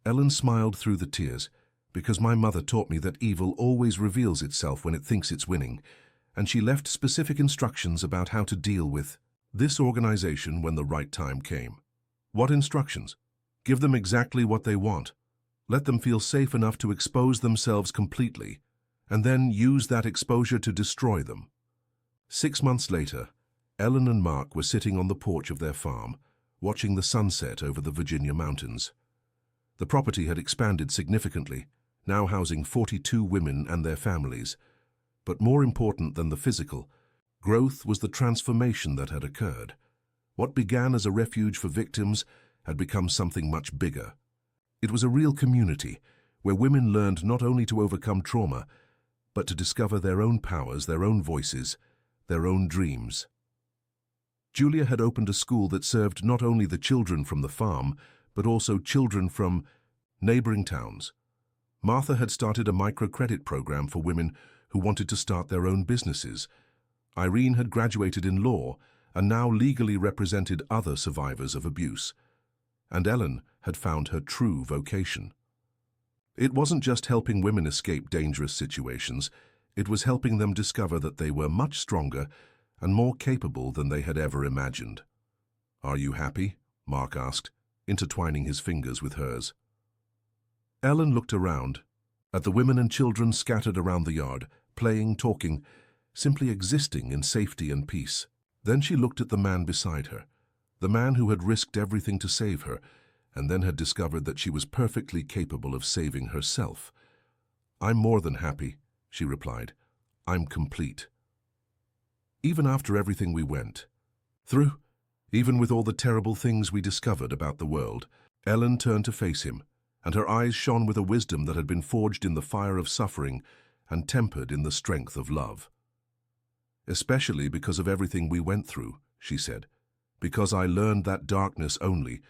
[SPEAKER 1] Ellen smiled through the tears. "Because my mother taught me that evil always reveals itself when it thinks it's winning. and she left specific instructions about how to deal with this organization when the right time came. What instructions? Give them exactly what they want. Let them feel safe enough to expose themselves completely, and then use that exposure to destroy them. 6 months later, Ellen and Mark were sitting on the porch of their farm, watching the sunset over the Virginia mountains. The property had expanded significantly, now housing 42 women and their families. But more important than the physical growth was the transformation that had occurred. What began as a refuge for victims had become something much bigger. It was a real community where women learned not only to overcome trauma, but to discover their own powers, their own voices, their own dreams. Julia had opened a school that served not only the children from the farm, but also children from neighboring towns. Martha had started a microcredit program for women who wanted to start their own businesses. Irene had graduated in law and now legally represented other survivors of abuse. And Ellen had found her true vocation. It wasn't just helping women escape dangerous situations, it was helping them discover that they were much stronger and more capable than they had ever imagined. "Are you happy?" Mark asked, intertwining his fingers with hers. Ellen looked around, at the women and children scattered around the yard, playing, talking, simply existing in safety and peace. Then she looked at the man beside her, the man who had risked everything to save her, and then had discovered that she was perfectly capable of saving herself. "I'm more than happy," she replied. "I'm complete." Even after everything we went through, even with all the terrible things we discovered about the world, Ellen turned to face him, and her eyes shone with a wisdom that had been forged in the fire of suffering and tempered in the strength of love. "Especially because of everything we went through," she said, "because I learned that darkness only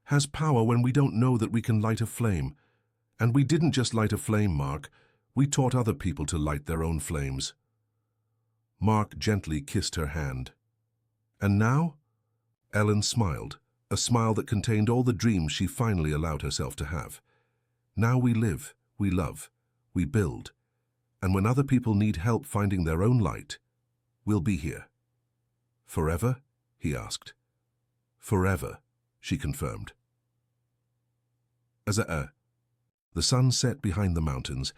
[SPEAKER 1] has power when we don't know that we can light a flame. And we didn't just light a flame, Mark. We taught other people to light their own flames." Mark gently kissed her hand. "And now?" Ellen smiled, a smile that contained all the dreams she finally allowed herself to have. "Now we live, we love, we build. And when other people need help finding their own light, we'll be here." "Forever?" he asked. "Forever," she confirmed. The sun set behind the mountains,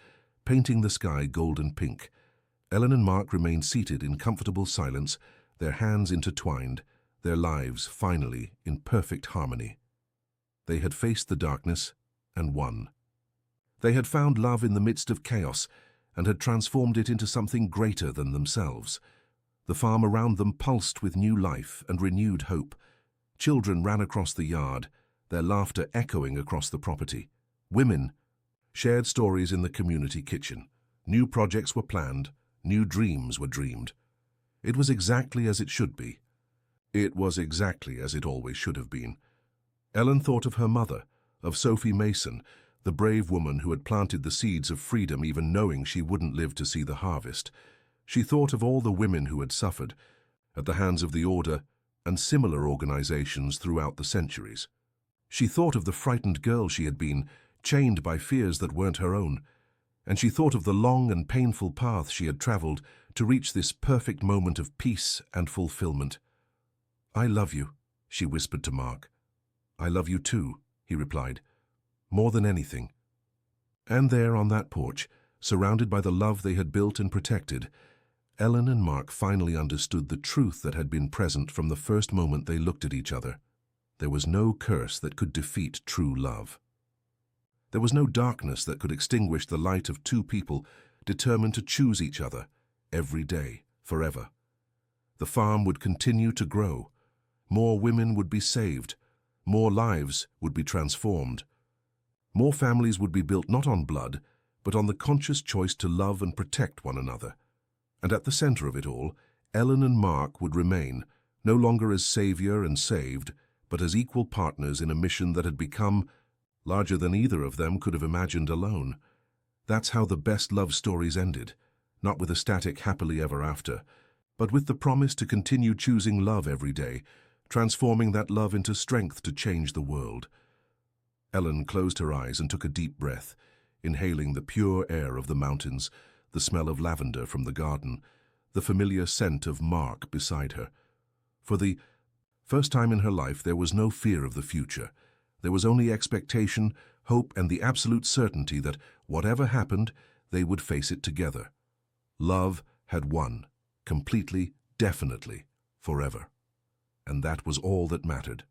[SPEAKER 1] painting the sky golden pink. Ellen and Mark remained seated in comfortable silence, their hands intertwined, their lives finally in perfect harmony. They had faced the darkness and won. They had found love in the midst of chaos and had transformed it into something greater than themselves. The farm around them pulsed with new life and renewed hope. Children ran across the yard, their laughter echoing across the property. Women shared stories in the community kitchen. New projects were planned, new dreams were dreamed. It was exactly as it should be. It was exactly as it always should have been. Ellen thought of her mother, of Sophie Mason, the brave woman who had planted the seeds of freedom even knowing she wouldn't live to see the harvest. She thought of all the women who had suffered at the hands of the Order and similar organizations throughout the centuries. She thought of the frightened girl she had been, chained by fears that weren't her own. And she thought of the long and painful path she had traveled to reach this perfect moment of peace and fulfillment. "I love you," she whispered to Mark. "I love you too," he replied, "more than anything." And there on that porch, surrounded by the love they had built and protected, Ellen and Mark finally understood the truth that had been present from the first moment they looked at each other. There was no curse that could defeat true love. There was no darkness that could extinguish the light of two people determined to choose each other, every day, forever. The farm would continue to grow. More women would be saved. More lives would be transformed. More families would be built not on blood, but on the conscious choice to love and protect one another. And at the center of it all, Ellen and Mark would remain, no longer as savior and saved, but as equal partners in a mission that had become larger than either of them could have imagined alone. That's how the best love stories ended, not with a static happily ever after, but with the promise to continue choosing love every day, transforming that love into strength to change the world. Ellen closed her eyes and took a deep breath, inhaling the pure air of the mountains, the smell of lavender from the garden, the familiar scent of Mark beside her. For the first time in her life, there was no fear of the future. There was only expectation, hope, and the absolute certainty that, whatever happened, they would face it together. Love had won, completely, definitely, forever. And that was all that mattered.